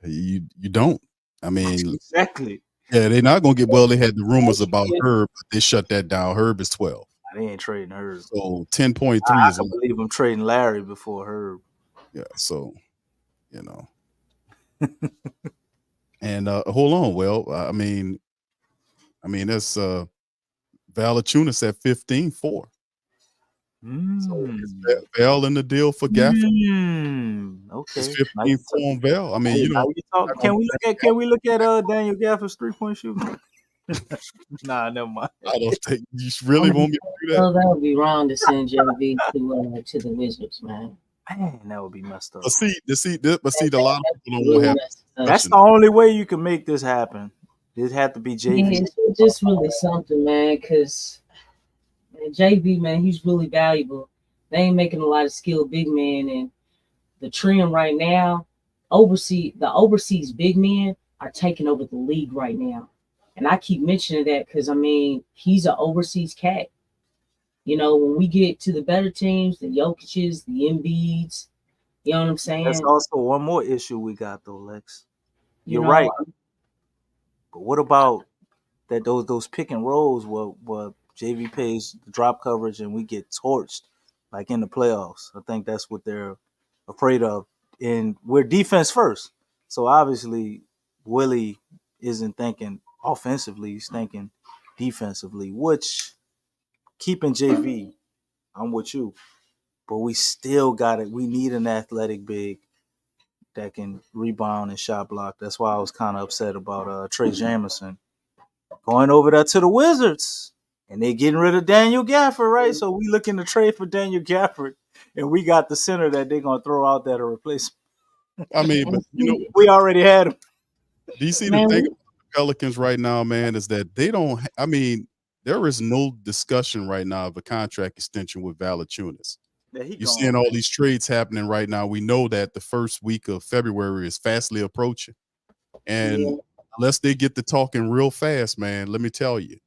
[SPEAKER 11] You don't. I mean,
[SPEAKER 12] exactly.
[SPEAKER 11] Yeah, they're not gonna get. Well, they had the rumors about Herb, but they shut that down. Herb is 12.
[SPEAKER 12] They ain't trading Herb.
[SPEAKER 11] So 10.3
[SPEAKER 12] I
[SPEAKER 11] is a
[SPEAKER 12] can believe I'm trading Larry before Herb.
[SPEAKER 11] yeah. So you know, and hold on. Well, I mean, that's Valachunas at 15-4. So is Val in the deal for Gafford?
[SPEAKER 12] Okay.
[SPEAKER 11] It's 15-4 on Val. I mean,
[SPEAKER 12] Now you talk. Can we look at Daniel Gafford's 3-point shooting? Nah, never mind.
[SPEAKER 11] I don't think you really want me to do that.
[SPEAKER 13] So that would be wrong to send JV to the Wizards, man.
[SPEAKER 12] Man, that would be messed up.
[SPEAKER 11] But see, a lot of people don't want to have.
[SPEAKER 12] That's the only way you can make this happen. It had to be JV.
[SPEAKER 13] Yeah, it's just really something, man, because JV, man, he's really valuable. They ain't making a lot of skilled big men, and the trend right now, overseas big men are taking over the league right now. And I keep mentioning that because, I mean, he's an overseas cat. You know, when we get to the better teams, the Jokic's, the Embiid's, you know what I'm saying?
[SPEAKER 12] That's also one more issue we got, though, Lex. You're
[SPEAKER 13] You know,
[SPEAKER 12] right. But what about that those pick and rolls where JV pays the drop coverage and we get torched like in the playoffs? I think that's what they're afraid of. And we're defense first. So obviously Willie isn't thinking offensively, he's thinking defensively, which keeping JV, I'm with you. But we still got it. We need an athletic big that can rebound and shot block. That's why I was kind of upset about Trey Jamison going over there to the Wizards. And they getting rid of Daniel Gafford, right? So we looking to trade for Daniel Gafford, and we got the center that they're gonna throw out there to replace him.
[SPEAKER 11] I mean, but you know,
[SPEAKER 12] we already had him.
[SPEAKER 11] Do you see the thing about the Pelicans right now, man, is that they don't. I mean, there is no discussion right now of a contract extension with Valachunas.
[SPEAKER 12] Yeah,
[SPEAKER 11] You're seeing all these trades happening right now. We know that the first week of February is fastly approaching, and unless they get to talking real fast, man, let me tell you,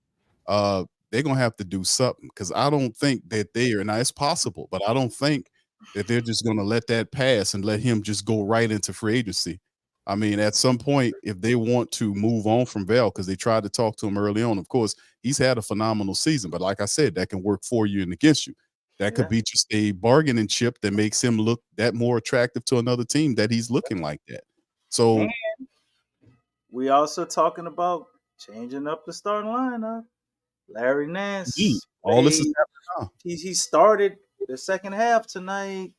[SPEAKER 11] they're gonna have to do something because I don't think that they are. Now it's possible, but I don't think that they're just gonna let that pass and let him just go right into free agency. I mean, at some point, if they want to move on from Val, because they tried to talk to him early on, of course, he's had a phenomenal season. But like I said, that can work for you and against you. That could be just a bargaining chip that makes him look that more attractive to another team that he's looking like that. So
[SPEAKER 12] And we also talking about changing up the starting lineup. Larry Nance.
[SPEAKER 11] all this is happening now.
[SPEAKER 12] He started the second half tonight.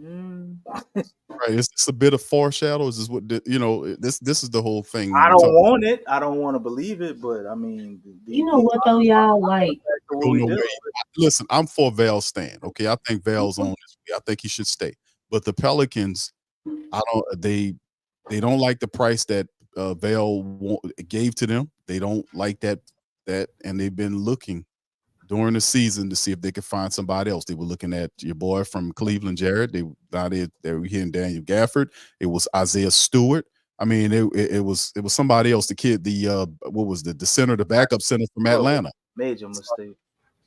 [SPEAKER 11] Right? Is this a bit of foreshadow? Is this what you know? This is the whole thing.
[SPEAKER 12] I don't want it. I don't want to believe it, but I mean,
[SPEAKER 13] you know what though, y'all like.
[SPEAKER 11] Listen, I'm for Val Stan. Okay, I think Val's on this way. I think he should stay. But the Pelicans, I don't. They don't like the price that Val gave to them. They don't like that, and they've been looking during the season to see if they could find somebody else. They were looking at your boy from Cleveland, Jared. They were hearing Daniel Gafford. It was Isaiah Stewart. I mean, it was somebody else. The kid, what was the center, the backup center from Atlanta.
[SPEAKER 12] Major mistake.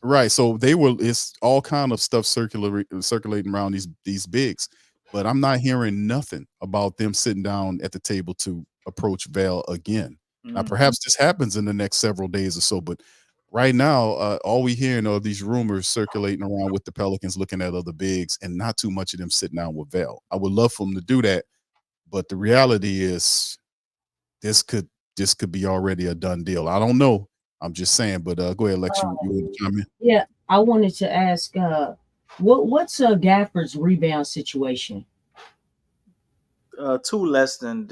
[SPEAKER 11] Right. So it's all kind of stuff circulating around these bigs. But I'm not hearing nothing about them sitting down at the table to approach Val again. Now, perhaps this happens in the next several days or so, but right now, all we hearing are these rumors circulating around with the Pelicans looking at other bigs and not too much of them sitting down with Val. I would love for them to do that, but the reality is this could be already a done deal. I don't know. I'm just saying, but go ahead, Lex. You want to chime in?
[SPEAKER 13] Yeah, I wanted to ask, what's Gafford's rebound situation?
[SPEAKER 12] 2 less than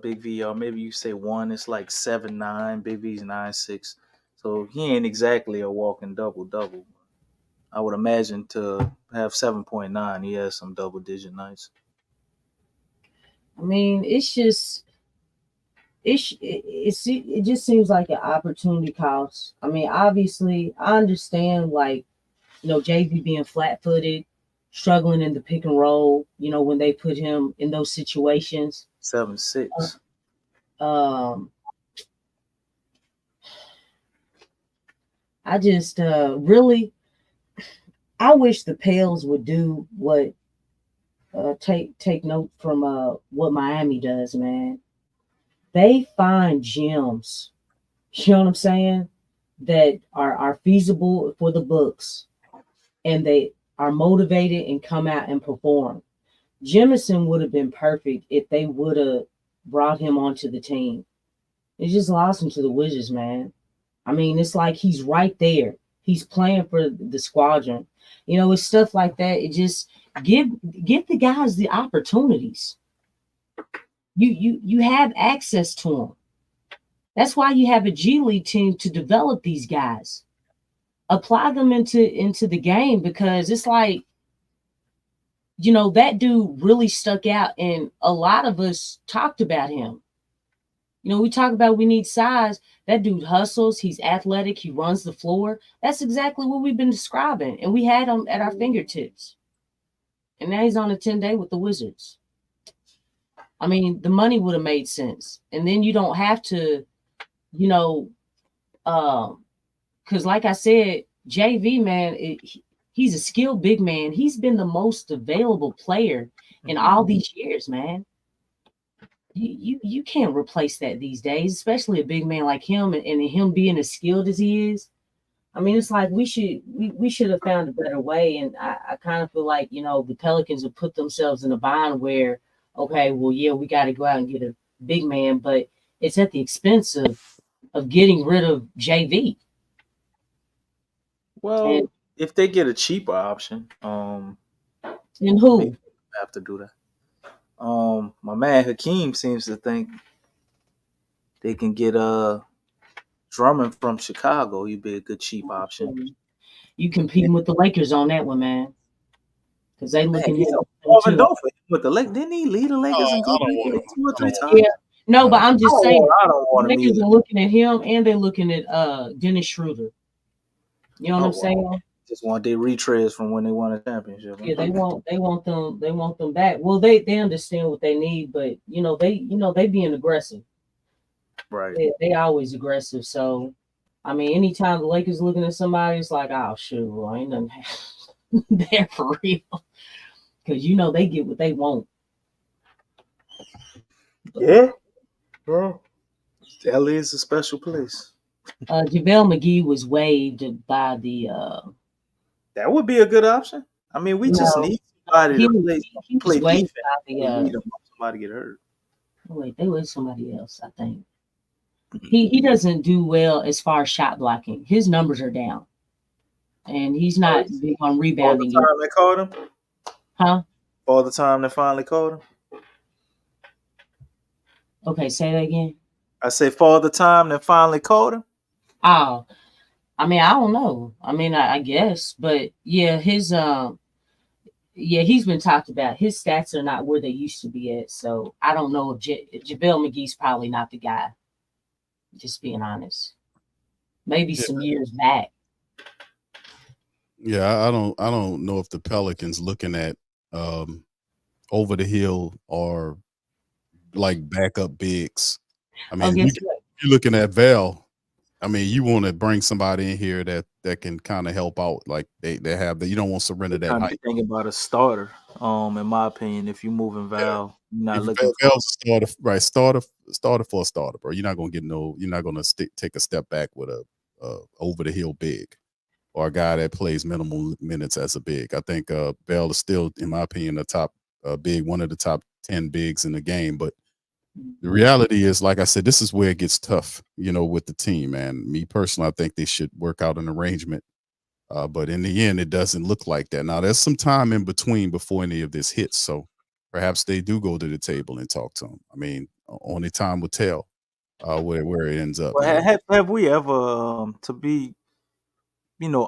[SPEAKER 12] Big V. Or maybe you say 1. It's like 7-9. Big V's 9-6. So he ain't exactly a walking double-double. I would imagine to have 7.9, he has some double-digit nights.
[SPEAKER 13] I mean, it just seems like an opportunity cost. I mean, obviously, I understand, like, you know, JV being flat-footed, struggling in the pick and roll, you know, when they put him in those situations.
[SPEAKER 12] 7-6.
[SPEAKER 13] I just really, I wish the Pels would do what take note from what Miami does, man. They find gems. You know what I'm saying? that are feasible for the books, and they are motivated and come out and perform. Jemison would have been perfect if they would have brought him onto the team. They just lost him to the Wizards, man. I mean, it's like he's right there. He's playing for the squadron. You know, it's stuff like that. It just give the guys the opportunities. You have access to them. That's why you have a G League team to develop these guys. Apply them into the game, because it's like, you know, that dude really stuck out, and a lot of us talked about him. You know, we talk about we need size. That dude hustles. He's athletic. He runs the floor. That's exactly what we've been describing, and we had him at our fingertips. And now he's on a 10-day with the Wizards. I mean, the money would have made sense, and then you don't have to, you know, because like I said, JV, man, he's a skilled big man. He's been the most available player in all these years, man. You can't replace that these days, especially a big man like him, and him being as skilled as he is. I mean, it's like we should have found a better way. And I kind of feel like, you know, the Pelicans have put themselves in a bind where, okay, well, yeah, we got to go out and get a big man, but it's at the expense of getting rid of JV.
[SPEAKER 12] Well,
[SPEAKER 13] And
[SPEAKER 12] if they get a cheaper option,
[SPEAKER 13] and who?
[SPEAKER 12] maybe they have to do that. My man Hakeem seems to think they can get Drummond from Chicago. He'd be a good cheap option.
[SPEAKER 13] You competing with the Lakers on that one, man, because they looking
[SPEAKER 12] Man,
[SPEAKER 13] at
[SPEAKER 12] Marvin Dolphin with the Lakers. Didn't he lead the Lakers in good like 2 or 3 times?
[SPEAKER 13] Yeah. No, but I'm just saying,
[SPEAKER 12] I don't want him
[SPEAKER 13] Lakers
[SPEAKER 12] either.
[SPEAKER 13] are looking at him, and they're looking at Dennis Schroeder. You know what I'm saying?
[SPEAKER 12] Just want their retreads from when they won a championship.
[SPEAKER 13] Yeah, they want them back. Well, they understand what they need, but they being aggressive.
[SPEAKER 12] Right.
[SPEAKER 13] They always aggressive. So, I mean, anytime the Lakers looking at somebody, it's like, oh shoot, well, ain't nothing there for real, because they get what they want.
[SPEAKER 12] Yeah, bro. LA is a special place.
[SPEAKER 13] JaVale McGee was waived by the.
[SPEAKER 12] That would be a good option. I mean, we just need somebody to play defense. We need somebody to get hurt.
[SPEAKER 13] Wait, they was somebody else, I think. He doesn't do well as far as shot blocking. His numbers are down, and he's not big on rebounding.
[SPEAKER 12] All the time they called him,
[SPEAKER 13] huh?
[SPEAKER 12] All the time they finally called him.
[SPEAKER 13] Okay, say that again.
[SPEAKER 12] I say for the time they finally called him.
[SPEAKER 13] Oh, I mean, I don't know. I mean, I guess, but yeah, he's been talked about. His stats are not where they used to be at, so I don't know if JaVale McGee's probably not the guy. Just being honest, maybe some years back.
[SPEAKER 11] Yeah, I don't know if the Pelicans looking at over the hill or like backup bigs. I mean, you're looking at Val. I mean, you want to bring somebody in here that can kind of help out. Like they have that. You don't want to surrender that height.
[SPEAKER 12] Think about a starter. In my opinion, if you moving Val, you're not looking
[SPEAKER 11] Val's a starter, right? Starter for a starter, bro. You're not gonna get You're not gonna take a step back with a over the hill big or a guy that plays minimal minutes as a big. I think Bell is still, in my opinion, a top big, one of the top 10 bigs in the game. But the reality is, like I said, this is where it gets tough, with the team, man. Me personally, I think they should work out an arrangement. But in the end, it doesn't look like that. Now, there's some time in between before any of this hits. So perhaps they do go to the table and talk to him. I mean, only time will tell where it ends up.
[SPEAKER 12] Well, have we ever, to be,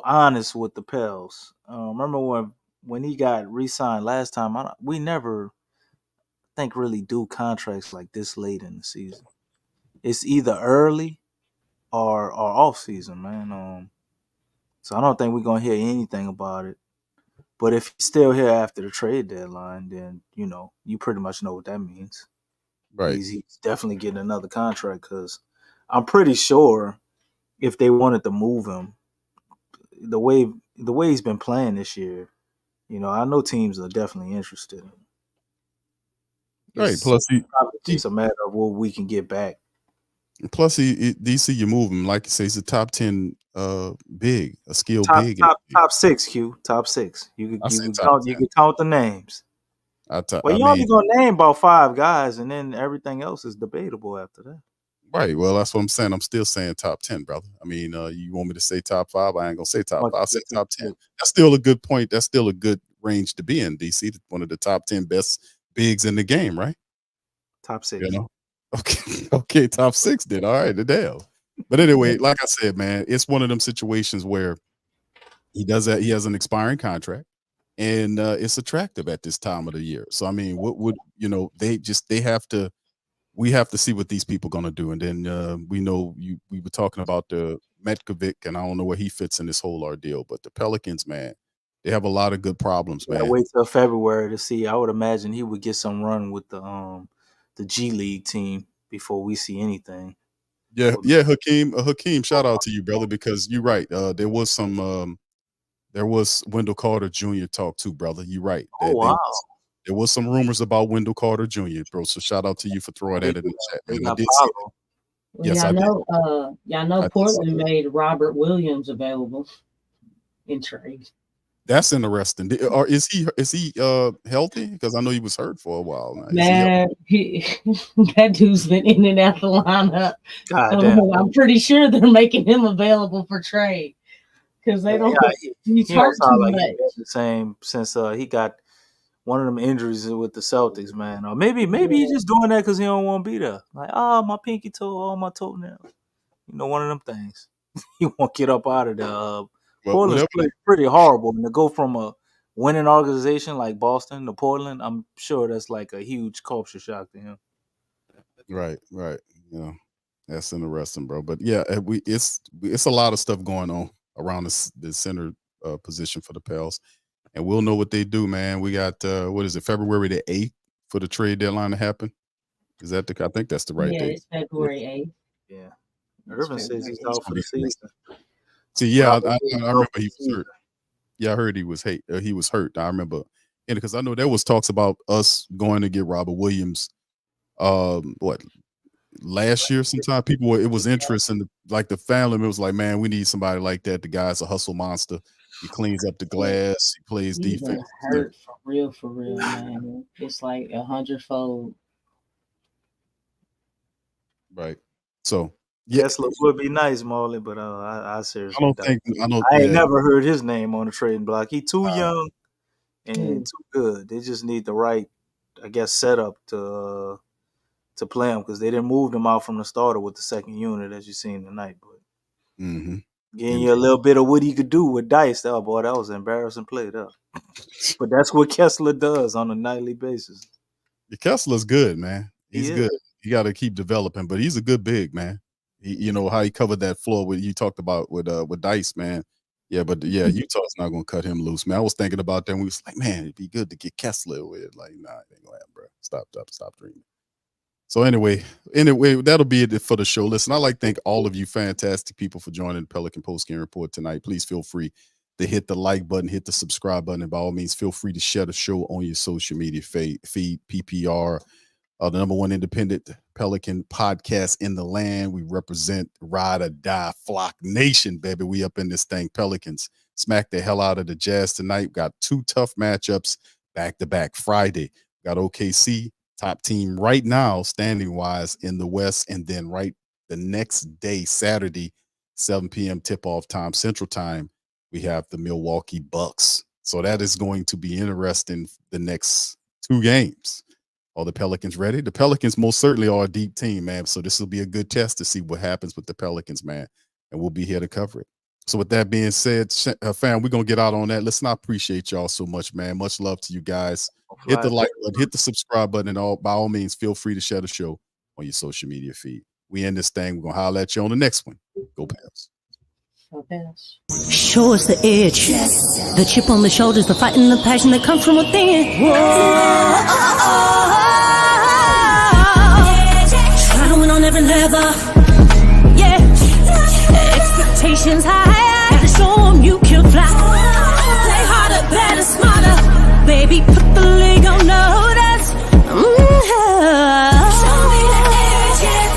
[SPEAKER 12] honest with the Pels? Remember when he got re-signed last time? We never think really do contracts like this late in the season. It's either early or off season, man. So I don't think we're gonna hear anything about it. But if he's still here after the trade deadline, then you pretty much know what that means.
[SPEAKER 11] Right.
[SPEAKER 12] He's definitely getting another contract, because I'm pretty sure if they wanted to move him, the way he's been playing this year, I know teams are definitely interested in him.
[SPEAKER 11] Right. Plus,
[SPEAKER 12] it's a matter of what we can get back.
[SPEAKER 11] Plus, DC, you move him like you say. He's a top 10 big, a skilled
[SPEAKER 12] Top
[SPEAKER 11] big.
[SPEAKER 12] top 6, Q. Top 6. You
[SPEAKER 11] I said
[SPEAKER 12] can
[SPEAKER 11] top
[SPEAKER 12] count.
[SPEAKER 11] 10.
[SPEAKER 12] You can count the names. Well,
[SPEAKER 11] I
[SPEAKER 12] you only
[SPEAKER 11] mean,
[SPEAKER 12] gonna name about 5 guys, and then everything else is debatable after that.
[SPEAKER 11] right. Well, that's what I'm saying. I'm still saying top 10, brother. I mean, you want me to say top 5? I ain't gonna say top 5. I'll say top 10. That's still a good point. That's still a good range to be in. DC, one of the top 10 best bigs in the game, right?
[SPEAKER 12] Top 6.
[SPEAKER 11] You know. Okay, top 6 then. All right, the damn. But anyway, like I said, man, it's one of them situations where he has an expiring contract, and it's attractive at this time of the year. So I mean, what would we have to see what these people going to do, and then we were talking about the Metkovic, and I don't know where he fits in this whole ordeal, but the Pelicans, man, they have a lot of good problems, man.
[SPEAKER 12] Wait till February to see. I would imagine he would get some run with the G League team before we see anything.
[SPEAKER 11] Yeah, Hakeem, shout out to you, brother, because you're right. There was Wendell Carter Jr. talk too, brother. You're right.
[SPEAKER 12] Wow.
[SPEAKER 11] There was some rumors about Wendell Carter Jr., bro. So shout out to you for throwing that in the chat, man. I did see that. Yes, I did.
[SPEAKER 13] Y'all know Portland made Robert Williams available in trade.
[SPEAKER 11] That's interesting. Or is he healthy? Because I know he was hurt for a while now.
[SPEAKER 13] Man, that dude's been in and out the lineup. I'm pretty sure they're making him available for trade because they don't. He's hurt too much.
[SPEAKER 12] He's the same since he got one of them injuries with the Celtics, man. Or maybe he's just doing that because he don't want to be there. Like, my pinky toe, my toenail. One of them things. He won't get up out of there. Portland's pretty horrible. And to go from a winning organization like Boston to Portland, I'm sure that's like a huge culture shock to him.
[SPEAKER 11] Right. That's interesting, bro. But yeah, it's a lot of stuff going on around the center position for the Pels, and we'll know what they do, man. We got February the 8th for the trade deadline to happen. Is that I think that's the right date.
[SPEAKER 13] Yeah, it's February 8th.
[SPEAKER 12] Yeah, Irvin says he's out for the season.
[SPEAKER 11] See, yeah, I remember he was hurt. Yeah, I heard he was hurt. I remember, and because I know there was talks about us going to get Robert Williams. Last year sometime it was interest in the family. It was like, man, we need somebody like that. The guy's a hustle monster. He cleans up the glass. He plays defense.
[SPEAKER 13] Hurt for real, man. It's like 100-fold.
[SPEAKER 11] Right. So.
[SPEAKER 12] Yes, would be nice, Marley, but I seriously
[SPEAKER 11] I
[SPEAKER 12] ain't never heard his name on the trading block. He too young and too good. They just need the right, I guess, setup to play him because they didn't move him out from the starter with the second unit as you seen tonight. But getting you a little bit of what he could do with Dice, that was an embarrassing play there. But that's what Kessler does on a nightly basis.
[SPEAKER 11] Kessler's good, man. He's good. You got to keep developing, but he's a good big, man. How he covered that floor with you talked about with Dice, man. Yeah, but Utah's not gonna cut him loose, man. I was thinking about that. And we was like, man, it'd be good to get Kessler with. Like, nah, it ain't gonna happen, bro. Stop dreaming. So anyway, that'll be it for the show. Listen, I'd like to thank all of you fantastic people for joining the Pelican Postgame Report tonight. Please feel free to hit the like button, hit the subscribe button, and by all means, feel free to share the show on your social media feed, PPR. The number one independent Pelican podcast in the land. We represent ride or die Flock Nation, baby. We up in this thing. Pelicans smack the hell out of the Jazz tonight. Got 2 tough matchups back to back. Friday, got OKC, top team right now, standing wise in the West, and then right the next day, Saturday, 7 p.m. tip off time, Central Time, we have the Milwaukee Bucks. So that is going to be interesting. The next 2 games. Are the Pelicans ready? The Pelicans most certainly are a deep team, man. So this will be a good test to see what happens with the Pelicans, man. And we'll be here to cover it. So with that being said, fam, we're going to get out on that. Listen, I appreciate y'all so much, man. Much love to you guys. Hit the like button, hit the subscribe button, and by all means, feel free to share the show on your social media feed. We end this thing. We're going to holler at you on the next one. Go Pels.
[SPEAKER 1] Show us the edge, the chip on the shoulders, the fight and the passion that comes from within. Try to win on every level, yeah. Expectations high, got to show 'em you can fly. Play harder, better, smarter, baby. Put the league on notice. Show me the edge, yeah.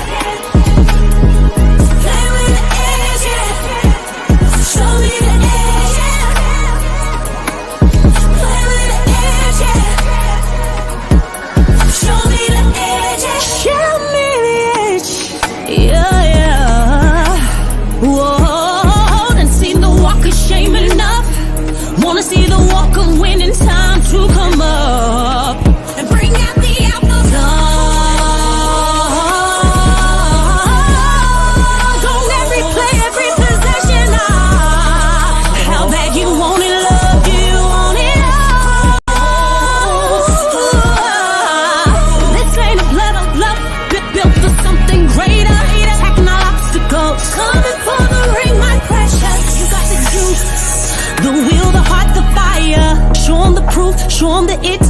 [SPEAKER 1] Show 'em that it's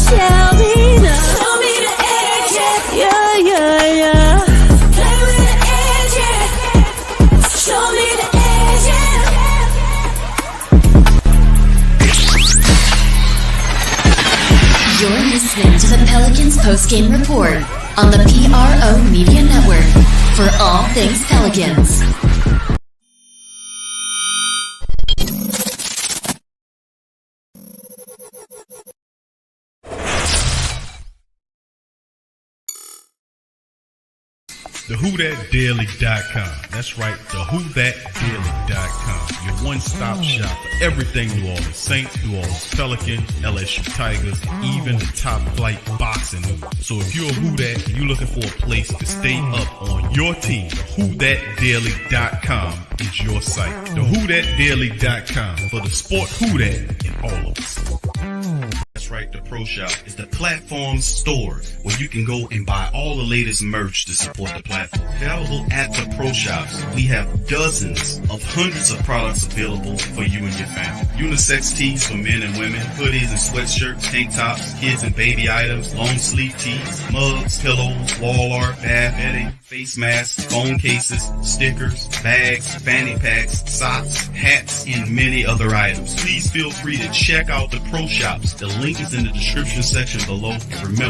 [SPEAKER 1] shall be done. Show me the edge, yeah, yeah, yeah. Play with the edge, yeah. Show me the edge, yeah.
[SPEAKER 2] You're listening to the Pelicans Postgame Report on the PRO Media Network for all things Pelicans.
[SPEAKER 16] TheWhoThatDaily.com. That's right, TheWhoThatDaily.com. Your one-stop shop for everything New Orleans Saints, New Orleans Pelicans, LSU Tigers, even the top flight boxing news. So if you're a Who That and you're looking for a place to stay up on your team, TheWhoThatDaily.com is your site. TheWhoThatDaily.com for the sport Who That in all of us. That's right, the Pro Shop is the platform store where you can go and buy all the latest merch to support the platform. Available at the Pro Shops, we have dozens of hundreds of products available for you and your family. Unisex tees for men and women, hoodies and sweatshirts, tank tops, kids and baby items, long sleeve tees, mugs, pillows, wall art, bath bedding, face masks, phone cases, stickers, bags, fanny packs, socks, hats, and many other items. Please feel free to check out the Pro Shops. The link is in the description section below. And remember,